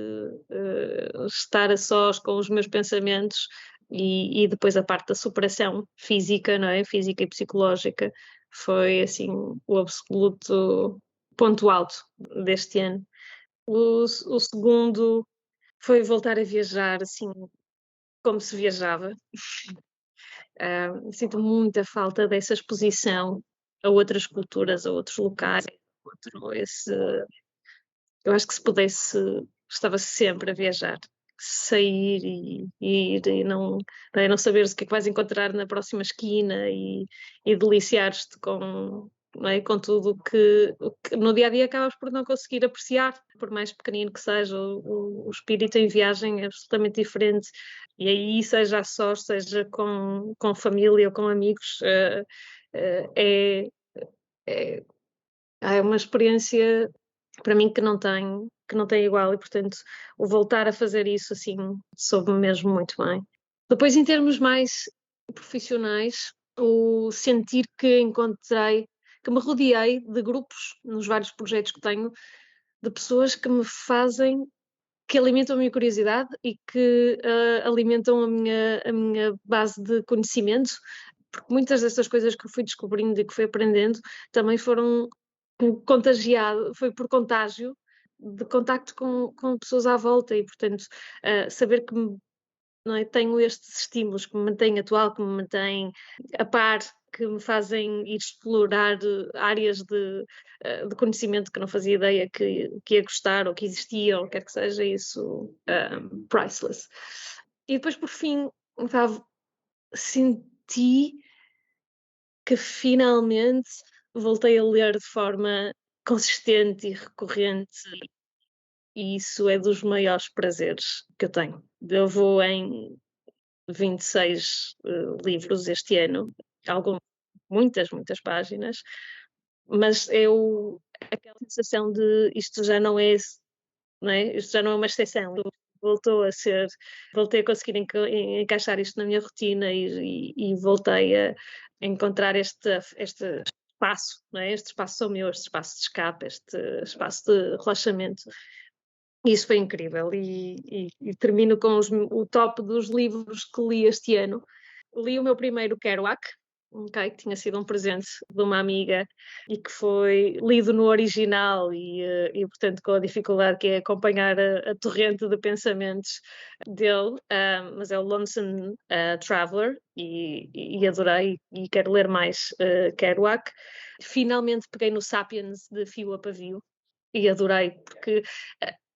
estar a sós com os meus pensamentos e depois a parte da superação física, não é? Física e psicológica, foi assim o absoluto ponto alto deste ano. O segundo foi voltar a viajar assim como se viajava. Sinto muita falta dessa exposição a outras culturas, a outros locais. Eu acho que se pudesse estava sempre a viajar, sair e ir e não saberes o que é que vais encontrar na próxima esquina e deliciares-te com, não é, com tudo o que no dia a dia acabas por não conseguir apreciar, por mais pequenino que seja. O espírito em viagem é absolutamente diferente, e aí, seja a sós, seja com família ou com amigos, é, é, é uma experiência para mim que não tem igual, e portanto o voltar a fazer isso assim soube-me mesmo muito bem. Depois, em termos mais profissionais, o sentir que encontrei, que me rodeei de grupos nos vários projetos que tenho, de pessoas que me fazem, que alimentam a minha curiosidade e que alimentam a minha base de conhecimento, porque muitas dessas coisas que eu fui descobrindo e que fui aprendendo também foram contagiado, foi por contágio de contacto com pessoas à volta, e portanto saber que não é, tenho estes estímulos que me mantêm atual, que me mantêm a par, que me fazem ir explorar áreas de conhecimento que não fazia ideia que ia gostar ou que existiam, quer que seja, isso priceless. E depois, por fim, senti que finalmente voltei a ler de forma consistente e recorrente, e isso é dos maiores prazeres que eu tenho. Eu vou em 26 livros este ano, muitas páginas, mas aquela sensação de isto já não é, isto já não é uma exceção, voltei a conseguir encaixar isto na minha rotina e voltei a encontrar este espaço, não é? Este espaço sou meu, este espaço de escape, este espaço de relaxamento. E isso foi incrível, e termino com o top dos livros que li este ano. Li o meu primeiro Kerouac, que tinha sido um presente de uma amiga e que foi lido no original e portanto com a dificuldade que é acompanhar a torrente de pensamentos dele, mas é o Lonesome Traveler, e adorei e quero ler mais Kerouac. Finalmente peguei no Sapiens de fio a pavio e adorei, porque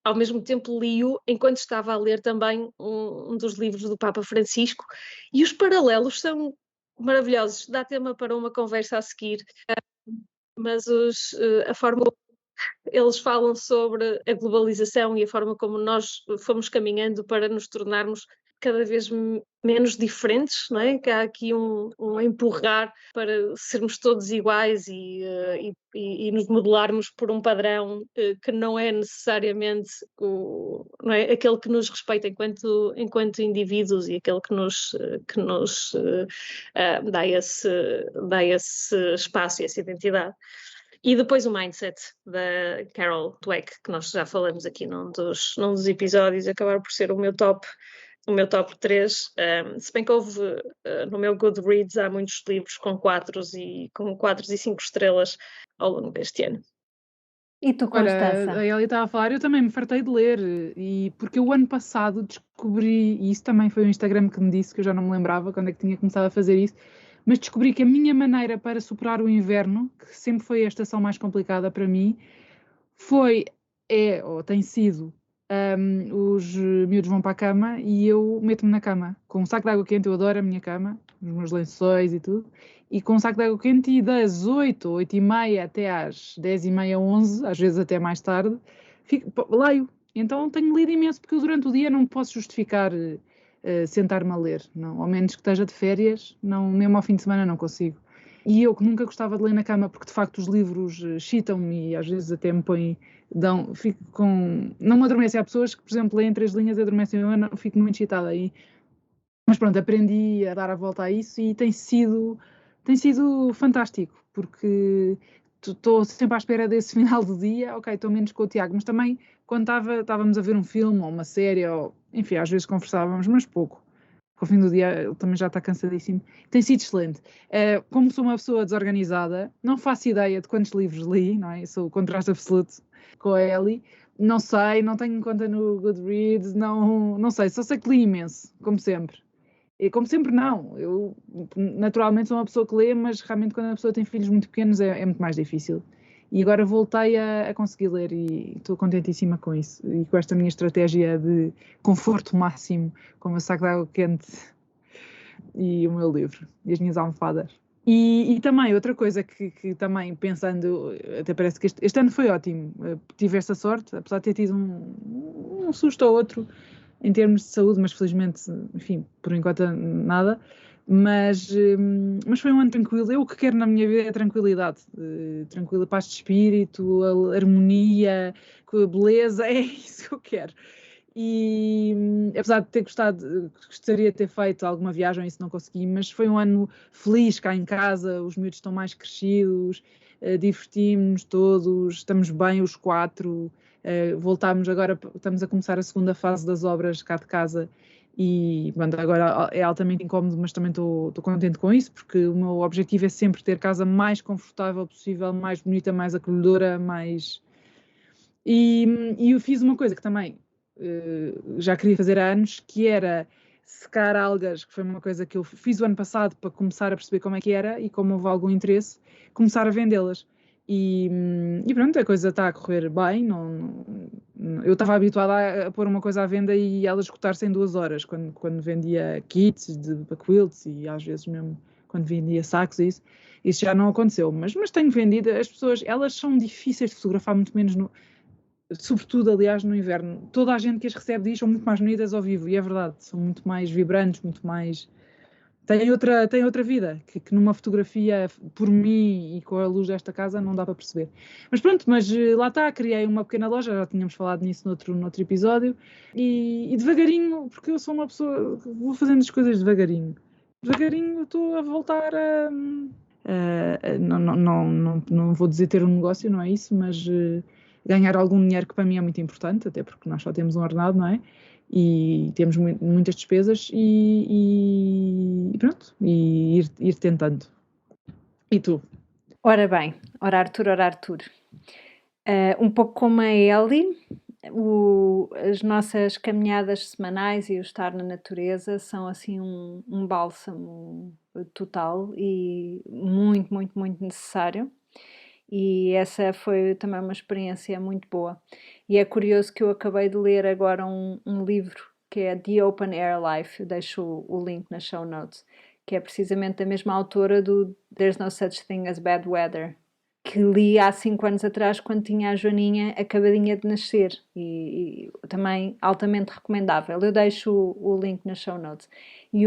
ao mesmo tempo li-o enquanto estava a ler também um dos livros do Papa Francisco, e os paralelos são maravilhosos. Dá tema para uma conversa a seguir, mas a forma como eles falam sobre a globalização e a forma como nós fomos caminhando para nos tornarmos cada vez menos diferentes, não é? Que há aqui um empurrar para sermos todos iguais e nos modelarmos por um padrão que não é necessariamente não é? Aquele que nos respeita enquanto indivíduos, e aquele que nos dá esse espaço e essa identidade. E depois o Mindset, da Carol Dweck, que nós já falamos aqui num dos episódios, acabaram por ser o meu top 3, se bem que houve no meu Goodreads há muitos livros com 4 e 5 estrelas ao longo deste ano. E tu, Constança? Ora, a Elia estava a falar, eu também me fartei de ler, e porque o ano passado descobri, e isso também foi o Instagram que me disse, que eu já não me lembrava quando é que tinha começado a fazer isso, mas descobri que a minha maneira para superar o inverno, que sempre foi a estação mais complicada para mim, tem sido, os miúdos vão para a cama e eu meto-me na cama com um saco de água quente. Eu adoro a minha cama, os meus lençóis e tudo, e com um saco de água quente, e das 8h30 até às 10h30, 11h, às vezes até mais tarde, leio. Então tenho lido imenso, porque eu durante o dia não posso justificar sentar-me a ler, não, ao menos que esteja de férias, não, mesmo ao fim de semana não consigo. E eu, que nunca gostava de ler na cama, porque de facto os livros excitam-me e às vezes até me põem, não me adormecem. Há pessoas que, por exemplo, leem 3 linhas e adormecem, eu não fico muito excitada aí. Mas pronto, aprendi a dar a volta a isso, e tem sido fantástico, porque estou sempre à espera desse final do dia. Ok, estou menos com o Tiago, mas também quando estávamos a ver um filme ou uma série, ou enfim, às vezes conversávamos, mas pouco. Ao fim do dia ele também já está cansadíssimo. Tem sido excelente. Como sou uma pessoa desorganizada, não faço ideia de quantos livros li, não é? Eu sou o contraste absoluto com a Ellie. Não sei, não tenho conta no Goodreads, não sei, só sei que li imenso, como sempre. E como sempre não, eu naturalmente sou uma pessoa que lê, mas realmente quando a pessoa tem filhos muito pequenos é muito mais difícil. E agora voltei a conseguir ler e estou contentíssima com isso. E com esta minha estratégia de conforto máximo, com o meu saco de água quente e o meu livro e as minhas almofadas. E também, outra coisa que também pensando, até parece que este ano foi ótimo, tive esta sorte, apesar de ter tido um susto ou outro em termos de saúde, mas felizmente, enfim, por enquanto nada, mas foi um ano tranquilo. Eu o que quero na minha vida é tranquilidade, tranquila, paz de espírito, a harmonia, a beleza, é isso que eu quero. E apesar de ter gostado, gostaria de ter feito alguma viagem, isso não consegui, mas foi um ano feliz cá em casa, os miúdos estão mais crescidos, divertimos-nos todos, estamos bem os 4, voltámos agora, estamos a começar a segunda fase das obras cá de casa e pronto, agora é altamente incómodo, mas também estou contente com isso, porque o meu objetivo é sempre ter casa mais confortável possível, mais bonita, mais acolhedora, mais... E eu fiz uma coisa que também já queria fazer há anos, que era secar algas, que foi uma coisa que eu fiz o ano passado para começar a perceber como é que era e como houve algum interesse, começar a vendê-las. E pronto, a coisa está a correr bem. Eu estava habituada a pôr uma coisa à venda e ela esgotar-se em 2 horas, quando vendia kits para quilts e às vezes mesmo quando vendia sacos e isso já não aconteceu. Mas tenho vendido, as pessoas, elas são difíceis de fotografar, muito menos sobretudo, aliás, no inverno. Toda a gente que as recebe diz são muito mais bonitas ao vivo, e é verdade, são muito mais vibrantes, muito mais... Têm outra vida, que numa fotografia, por mim e com a luz desta casa, não dá para perceber. Mas pronto, lá está, criei uma pequena loja, já tínhamos falado nisso noutro episódio, e devagarinho, porque eu sou uma pessoa que vou fazendo as coisas devagarinho. Devagarinho estou a voltar não vou dizer ter um negócio, não é isso, mas... ganhar algum dinheiro que para mim é muito importante, até porque nós só temos um ordenado, não é? E temos muitas despesas e pronto, e ir tentando. E tu? Ora bem, ora Arthur. Um pouco como a Ellie, as nossas caminhadas semanais e o estar na natureza são assim um bálsamo total e muito, muito, muito necessário. E essa foi também uma experiência muito boa. E é curioso que eu acabei de ler agora um livro que é The Open Air Life, eu deixo o link nas show notes, que é precisamente da mesma autora do There's No Such Thing as Bad Weather, que li há 5 anos atrás quando tinha a Joaninha acabadinha de nascer e também altamente recomendável. Eu deixo o link nas show notes. E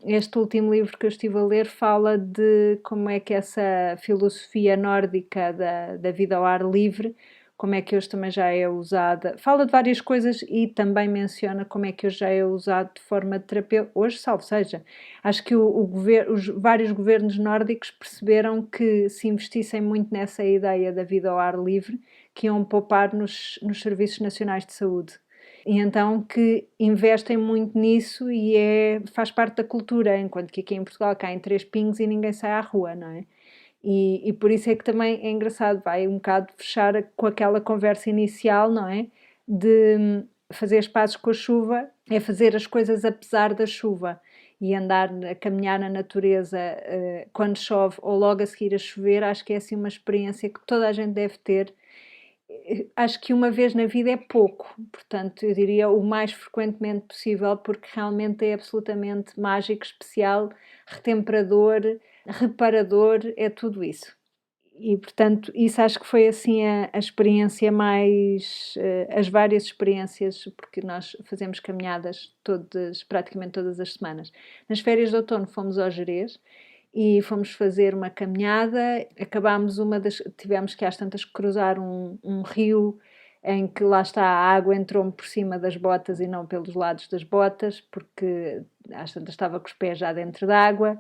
este último livro que eu estive a ler fala de como é que essa filosofia nórdica da vida ao ar livre, como é que hoje também já é usada. Fala de várias coisas e também menciona como é que hoje já é usado de forma terapêutica. Hoje, salvo seja. Acho que os vários governos nórdicos perceberam que se investissem muito nessa ideia da vida ao ar livre, que iam poupar nos serviços nacionais de saúde. E então que investem muito nisso e faz parte da cultura, enquanto que aqui em Portugal caem 3 pingos e ninguém sai à rua, não é? E por isso é que também é engraçado, vai um bocado fechar com aquela conversa inicial, não é? De fazer as pazes com a chuva, é fazer as coisas apesar da chuva e andar a caminhar na natureza quando chove ou logo a seguir a chover. Acho que é assim uma experiência que toda a gente deve ter. Acho que uma vez na vida é pouco, portanto eu diria o mais frequentemente possível, porque realmente é absolutamente mágico, especial, retemperador, reparador, é tudo isso. E portanto isso acho que foi assim a experiência mais, as várias experiências, porque nós fazemos caminhadas praticamente todas as semanas. Nas férias de outono fomos ao Gerês e fomos fazer uma caminhada, tivemos que às tantas cruzar um rio em que lá está a água entrou-me por cima das botas e não pelos lados das botas, porque às tantas estava com os pés já dentro da água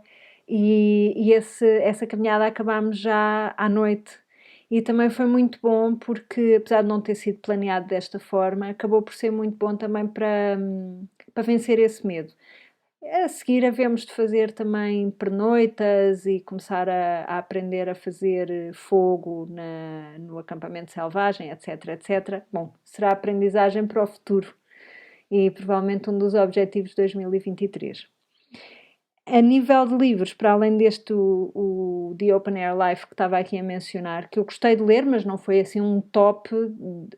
e essa caminhada acabámos já à noite e também foi muito bom porque apesar de não ter sido planeado desta forma, acabou por ser muito bom também para vencer esse medo. A seguir havemos de fazer também pernoitas e começar a aprender a fazer fogo no acampamento selvagem, etc, etc. Bom, será aprendizagem para o futuro e provavelmente um dos objetivos de 2023. A nível de livros, para além deste, o The Open Air Life que estava aqui a mencionar, que eu gostei de ler, mas não foi assim um top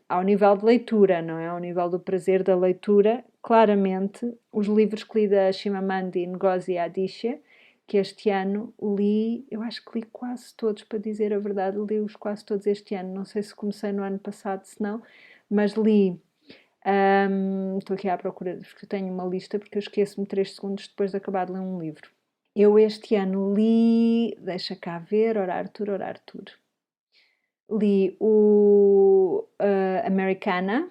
ao nível de leitura, não é? Ao nível do prazer da leitura, claramente, os livros que li da Chimamanda Ngozi Adichie, que este ano li, eu acho que li quase todos, para dizer a verdade, li-os quase todos este ano, não sei se comecei no ano passado, se não, mas li. Estou aqui à procura, porque eu tenho uma lista, porque eu esqueço-me 3 segundos depois de acabar de ler um livro. Eu este ano li, deixa cá ver, ora Arthur. Li o Americana,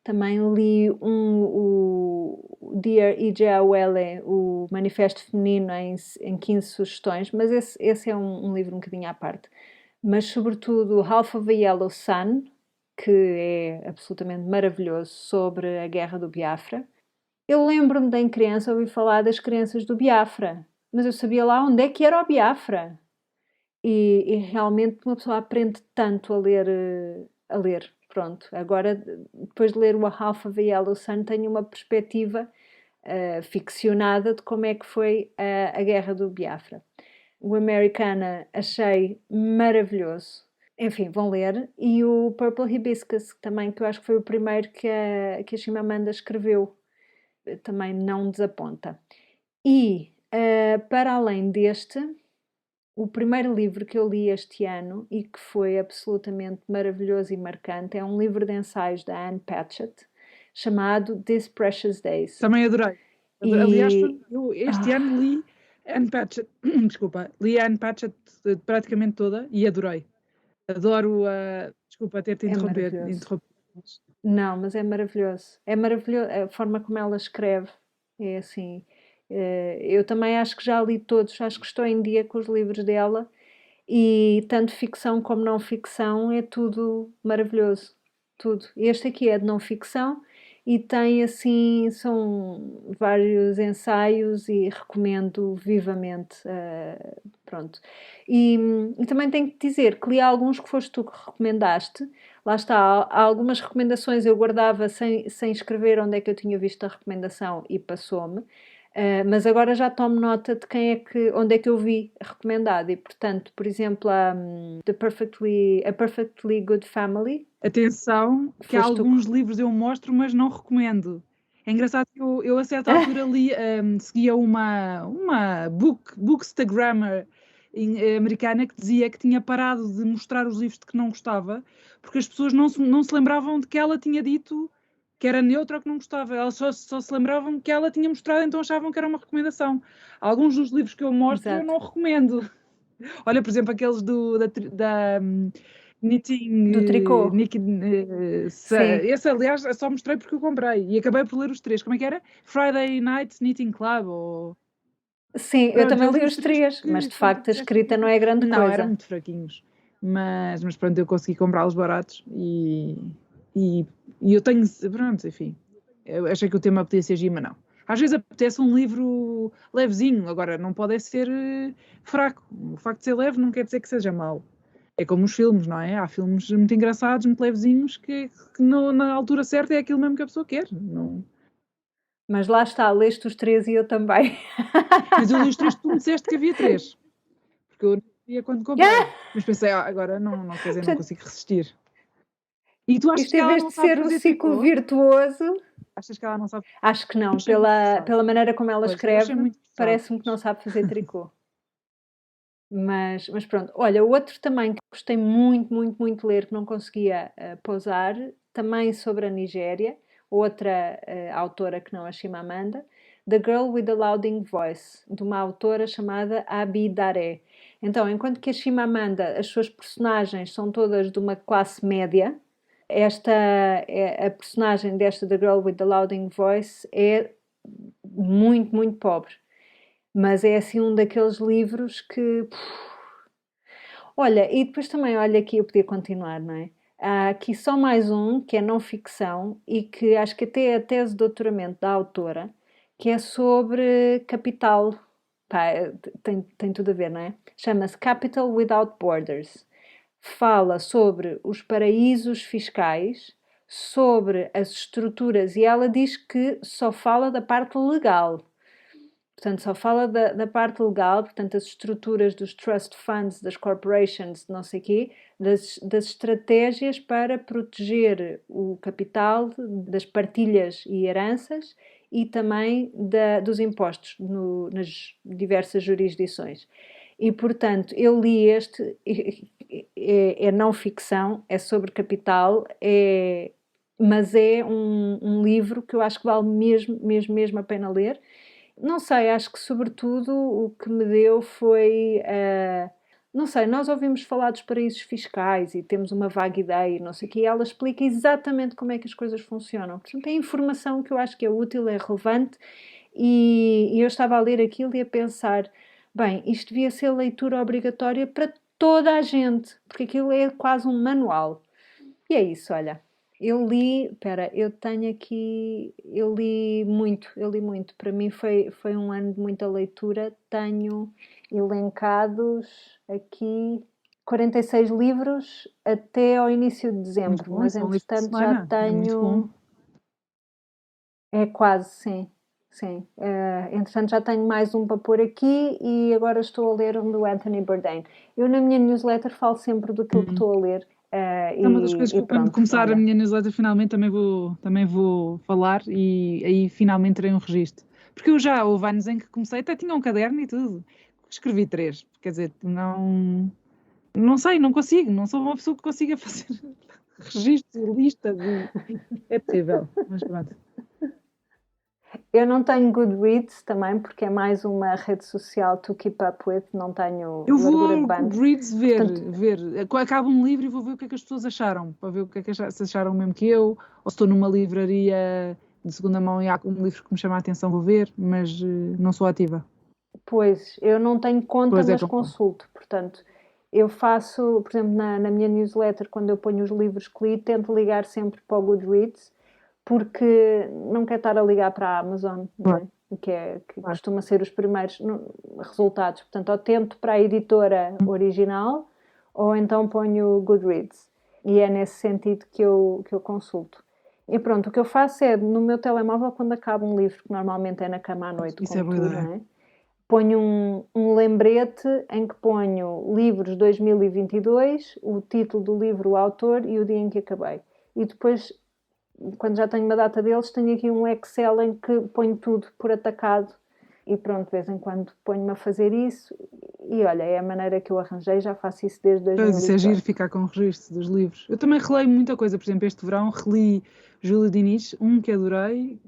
também li o Dear E.J. Awele, o Manifesto Feminino em 15 sugestões, mas esse é um livro um bocadinho à parte. Mas sobretudo Half of a Yellow Sun, que é absolutamente maravilhoso, sobre a guerra do Biafra. Eu lembro-me de em criança ouvir falar das crianças do Biafra, mas eu sabia lá onde é que era o Biafra. E realmente uma pessoa aprende tanto a ler. Pronto, agora depois de ler o Half of a Yellow Sun tenho uma perspectiva ficcionada de como é que foi a guerra do Biafra. O Americana achei maravilhoso. Enfim, vão ler. E o Purple Hibiscus, também, que eu acho que foi o primeiro que a Chimamanda escreveu. Também não desaponta. E, para além deste, o primeiro livro que eu li este ano e que foi absolutamente maravilhoso e marcante é um livro de ensaios da Anne Patchett, chamado These Precious Days. Também adorei. Aliás, eu este ano li Anne Patchett, desculpa, li a Anne Patchett praticamente toda e adorei. Adoro, desculpa ter-te interrompido. Não, mas é maravilhoso. É maravilhoso a forma como ela escreve. É assim. Eu também acho que já li todos, acho que estou em dia com os livros dela e tanto ficção como não ficção é tudo maravilhoso. Tudo. Este aqui é de não ficção e tem assim, são vários ensaios e recomendo vivamente. Pronto. E também tenho que dizer que li alguns que foste tu que recomendaste. Lá está, há algumas recomendações eu guardava sem escrever onde é que eu tinha visto a recomendação e passou-me. Mas agora já tomo nota de onde é que eu vi recomendado e, portanto, por exemplo, a Perfectly Good Family. Atenção, que há alguns livros eu mostro, mas não recomendo. É engraçado que eu a certa altura seguia uma bookstagrammer americana que dizia que tinha parado de mostrar os livros de que não gostava, porque as pessoas não se lembravam de que ela tinha dito que era neutra ou que não gostava. Elas só se lembravam que ela tinha mostrado, então achavam que era uma recomendação. Alguns dos livros que eu mostro eu não recomendo. Olha, por exemplo, aqueles da Knitting... Do tricô. Esse, aliás, só mostrei porque eu comprei. E acabei por ler os 3. Como é que era? Friday Night Knitting Club ou... Sim, eu também li os 3, mas de facto a escrita não é grande coisa. Não, eram muito fraquinhos. Mas pronto, eu consegui comprá-los baratos e eu tenho... Pronto, enfim. Eu achei que o tema podia ser gima, não. Às vezes apetece um livro levezinho, agora não pode ser fraco. O facto de ser leve não quer dizer que seja mau. É como os filmes, não é? Há filmes muito engraçados, muito levezinhos, que na altura certa é aquilo mesmo que a pessoa quer. Não... Mas lá está, leste os 3 e eu também. Mas eu li os 3 que tu me disseste que havia 3. Porque eu não sabia quando comprei. Mas pensei, agora não quer dizer, não consigo resistir. E tu achas isto, em vez de ser um ciclo virtuoso... Achas que ela não sabe? Acho que não, pela maneira como ela escreve, parece-me que não sabe fazer tricô. Mas pronto, olha, o outro também que gostei muito, muito, muito de ler, que não conseguia pousar, também sobre a Nigéria, outra autora que não a Chimamanda, The Girl with the Louding Voice, de uma autora chamada Abi Daré. Então, enquanto que a Chimamanda, as suas personagens são todas de uma classe média, a personagem desta The Girl with the Louding Voice é muito, muito pobre. Mas é assim um daqueles livros que... Olha, e depois também, olha aqui, eu podia continuar, não é? Há aqui só mais um, que é não ficção, e que acho que até é a tese de doutoramento da autora, que é sobre capital. Pá, tem tudo a ver, não é? Chama-se Capital Without Borders. Fala sobre os paraísos fiscais, sobre as estruturas, e ela diz que só fala da parte legal. Portanto, só fala da parte legal, portanto, das estruturas dos trust funds, das corporations, não sei o quê, das estratégias para proteger o capital, das partilhas e heranças e também dos impostos nas diversas jurisdições. E, portanto, eu li este, é não ficção, é sobre capital, mas é um livro que eu acho que vale mesmo a pena ler. Não sei, acho que sobretudo o que me deu foi, não sei, nós ouvimos falar dos paraísos fiscais e temos uma vaga ideia, não sei o quê, e ela explica exatamente como é que as coisas funcionam. Portanto, é informação que eu acho que é útil, é relevante, e eu estava a ler aquilo e a pensar, bem, isto devia ser leitura obrigatória para toda a gente, porque aquilo é quase um manual. E é isso, olha. Eu li muito. Para mim foi um ano de muita leitura. Tenho elencados aqui 46 livros até ao início de dezembro, Bom, mas entretanto já tenho... É quase, sim. Entretanto já tenho mais um para pôr aqui e agora estou a ler um do Anthony Bourdain. Eu na minha newsletter falo sempre daquilo que estou a ler. É uma das coisas que quando começar a minha newsletter finalmente também vou falar e aí finalmente terei um registro. Porque eu já houve anos em que comecei, até tinha um caderno e tudo. Escrevi 3, quer dizer, não sei, não consigo, não sou uma pessoa que consiga fazer registro, lista é terrível, mas pronto. Eu não tenho Goodreads também, porque é mais uma rede social to keep up with, não tenho eu largura de vou banda. Goodreads ver. Acaba um livro e vou ver o que é que as pessoas acharam, para ver o que é que se acharam mesmo que eu, ou se estou numa livraria de segunda mão e há um livro que me chama a atenção, vou ver, mas não sou ativa. Pois, eu não tenho conta, mas consulto, portanto... Eu faço, por exemplo, na minha newsletter, quando eu ponho os livros que li, tento ligar sempre para o Goodreads, porque não quero estar a ligar para a Amazon, né? que costuma ser os primeiros resultados. Portanto, ou tento para a editora original, ou então ponho o Goodreads. E é nesse sentido que eu consulto. E pronto, o que eu faço é, no meu telemóvel, quando acaba um livro, que normalmente é na cama à noite, isso como tudo, não é? Ponho um lembrete em que ponho livros 2022, o título do livro, o autor e o dia em que acabei. E depois, quando já tenho uma data deles, tenho aqui um Excel em que ponho tudo por atacado e pronto, de vez em quando ponho-me a fazer isso e olha, é a maneira que eu arranjei, já faço isso desde 2018. Isso é giro ficar com o registro dos livros. Eu também releio muita coisa, por exemplo, este verão reli Júlio Diniz, que adorei,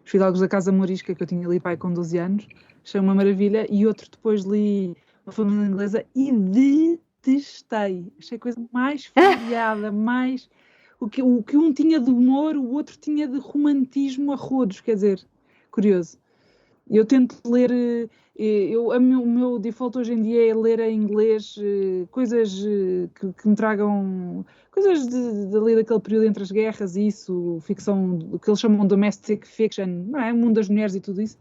Os Fidalgos da Casa Morisca, que eu tinha ali pai com 12 anos, achei uma maravilha, e outro depois li Uma Família Inglesa e detestei. Achei a coisa mais furiada, mais... O que um tinha de humor, o outro tinha de romantismo a rodos, quer dizer, curioso. Eu tento ler, o meu default hoje em dia é ler em inglês coisas que me tragam, coisas ali daquele período entre as guerras e isso, ficção, o que eles chamam de domestic fiction, não é? O mundo das mulheres e tudo isso.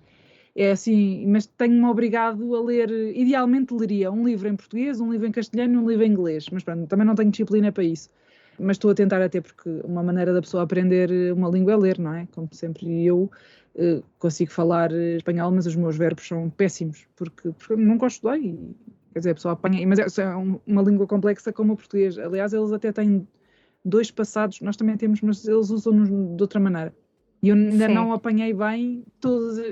É assim, mas tenho-me obrigado a ler, idealmente leria um livro em português, um livro em castelhano e um livro em inglês, mas pronto, também não tenho disciplina para isso. Mas estou a tentar até porque uma maneira da pessoa aprender uma língua é ler, não é? Como sempre, e eu consigo falar espanhol, mas os meus verbos são péssimos, porque nunca estudei. Quer dizer, a pessoa apanha... Mas é uma língua complexa como o português. Aliás, eles até têm 2 passados, nós também temos, mas eles usam-nos de outra maneira. E eu ainda não apanhei bem,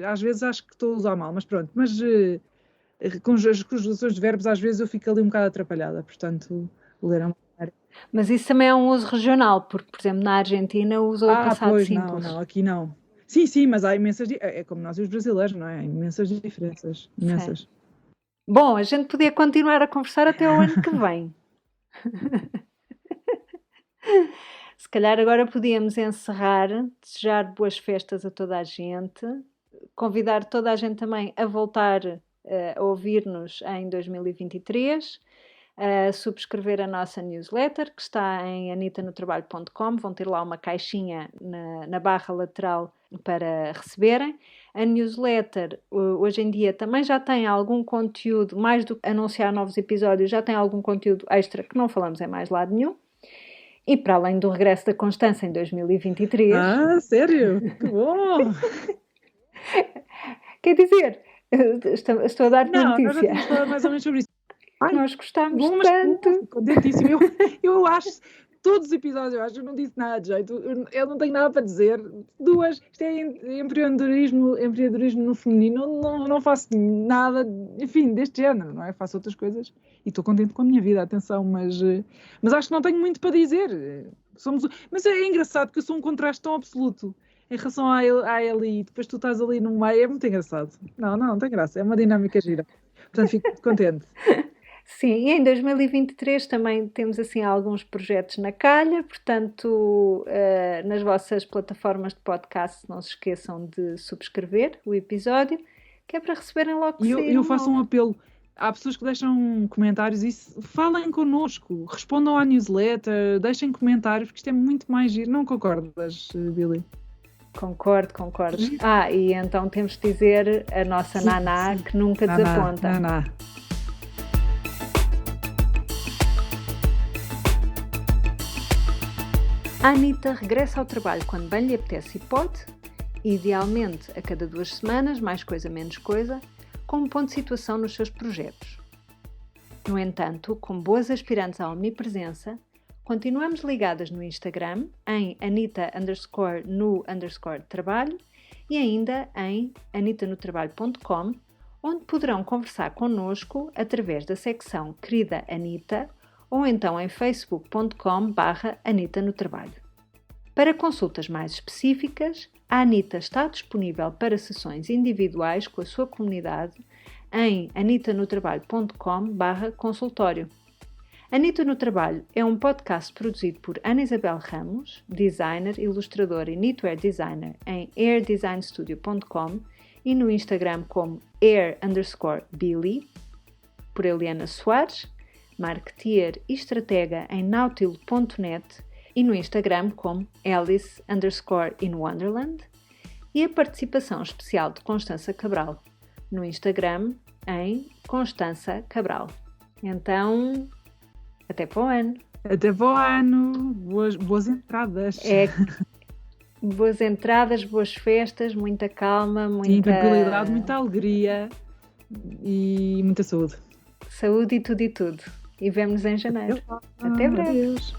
às vezes acho que estou a usar mal, mas pronto. Mas com as conjugações de verbos, às vezes eu fico ali um bocado atrapalhada, portanto, ler é uma... Mas isso também é um uso regional, porque, por exemplo, na Argentina usa o passado simples. Não, aqui não. Sim, mas há imensas... É como nós e os brasileiros, não é? Há imensas diferenças, imensas. Sim. Bom, a gente podia continuar a conversar até o ano que vem. Se calhar agora podíamos encerrar, desejar boas festas a toda a gente, convidar toda a gente também a voltar a ouvir-nos em 2023, a subscrever a nossa newsletter, que está em anitanotrabalho.com. Vão ter lá uma caixinha na barra lateral para receberem. A newsletter, hoje em dia, também já tem algum conteúdo, mais do que anunciar novos episódios, já tem algum conteúdo extra que não falamos em mais lado nenhum. E para além do regresso da Constança em 2023... Ah, sério? Que bom! Quer dizer, estou a dar-te Não, nós já notícia. tínhamos falado mais ou menos sobre isso. Ai, Nós gostámos bom, mas tanto. contentíssimo. Eu acho, todos os episódios, eu acho que eu não disse nada de jeito. Eu não tenho nada para dizer. Isto é empreendedorismo no feminino. Não faço nada, enfim, deste género, não é? Faço outras coisas e estou contente com a minha vida, atenção, mas acho que não tenho muito para dizer. Mas é engraçado que eu sou um contraste tão absoluto em relação à Ellie, e depois tu estás ali no meio, é muito engraçado. Não tem graça, é uma dinâmica gira. Portanto, fico contente. Sim, e em 2023 também temos assim alguns projetos na calha, portanto, nas vossas plataformas de podcast não se esqueçam de subscrever o episódio, que é para receberem logo que sair Eu faço novo. um apelo. Há pessoas que deixam comentários e falem connosco, respondam à newsletter, deixem comentários, porque isto é muito mais giro. Não concordas, Billy? Concordo. E então temos de dizer a nossa Naná, que nunca desaponta. Naná. A Anitta regressa ao trabalho quando bem lhe apetece e pode, idealmente a cada 2 semanas, mais coisa menos coisa, com um ponto de situação nos seus projetos. No entanto, como boas aspirantes à omnipresença, continuamos ligadas no Instagram, em Anita_no_trabalho e ainda em anitanotrabalho.com, onde poderão conversar connosco através da secção Querida Anita ou então em facebook.com/Anita no Trabalho. Para consultas mais específicas, a Anita está disponível para sessões individuais com a sua comunidade em anitanotrabalho.com/consultório. Anita no Trabalho é um podcast produzido por Ana Isabel Ramos, designer, ilustradora e knitwear designer em airdesignstudio.com e no Instagram como air_Billy, por Eliana Soares, marketeer e estratega em nautilo.net e no Instagram como Alice_in Wonderland, e a participação especial de Constança Cabral no Instagram em Constança Cabral. Então, até para o ano. Até para o ano. Boas entradas. Boas entradas, boas festas, muita calma, muita... Sim, tranquilidade, muita alegria e muita saúde. Saúde e tudo. E vemo-nos em janeiro. Até breve. Adeus.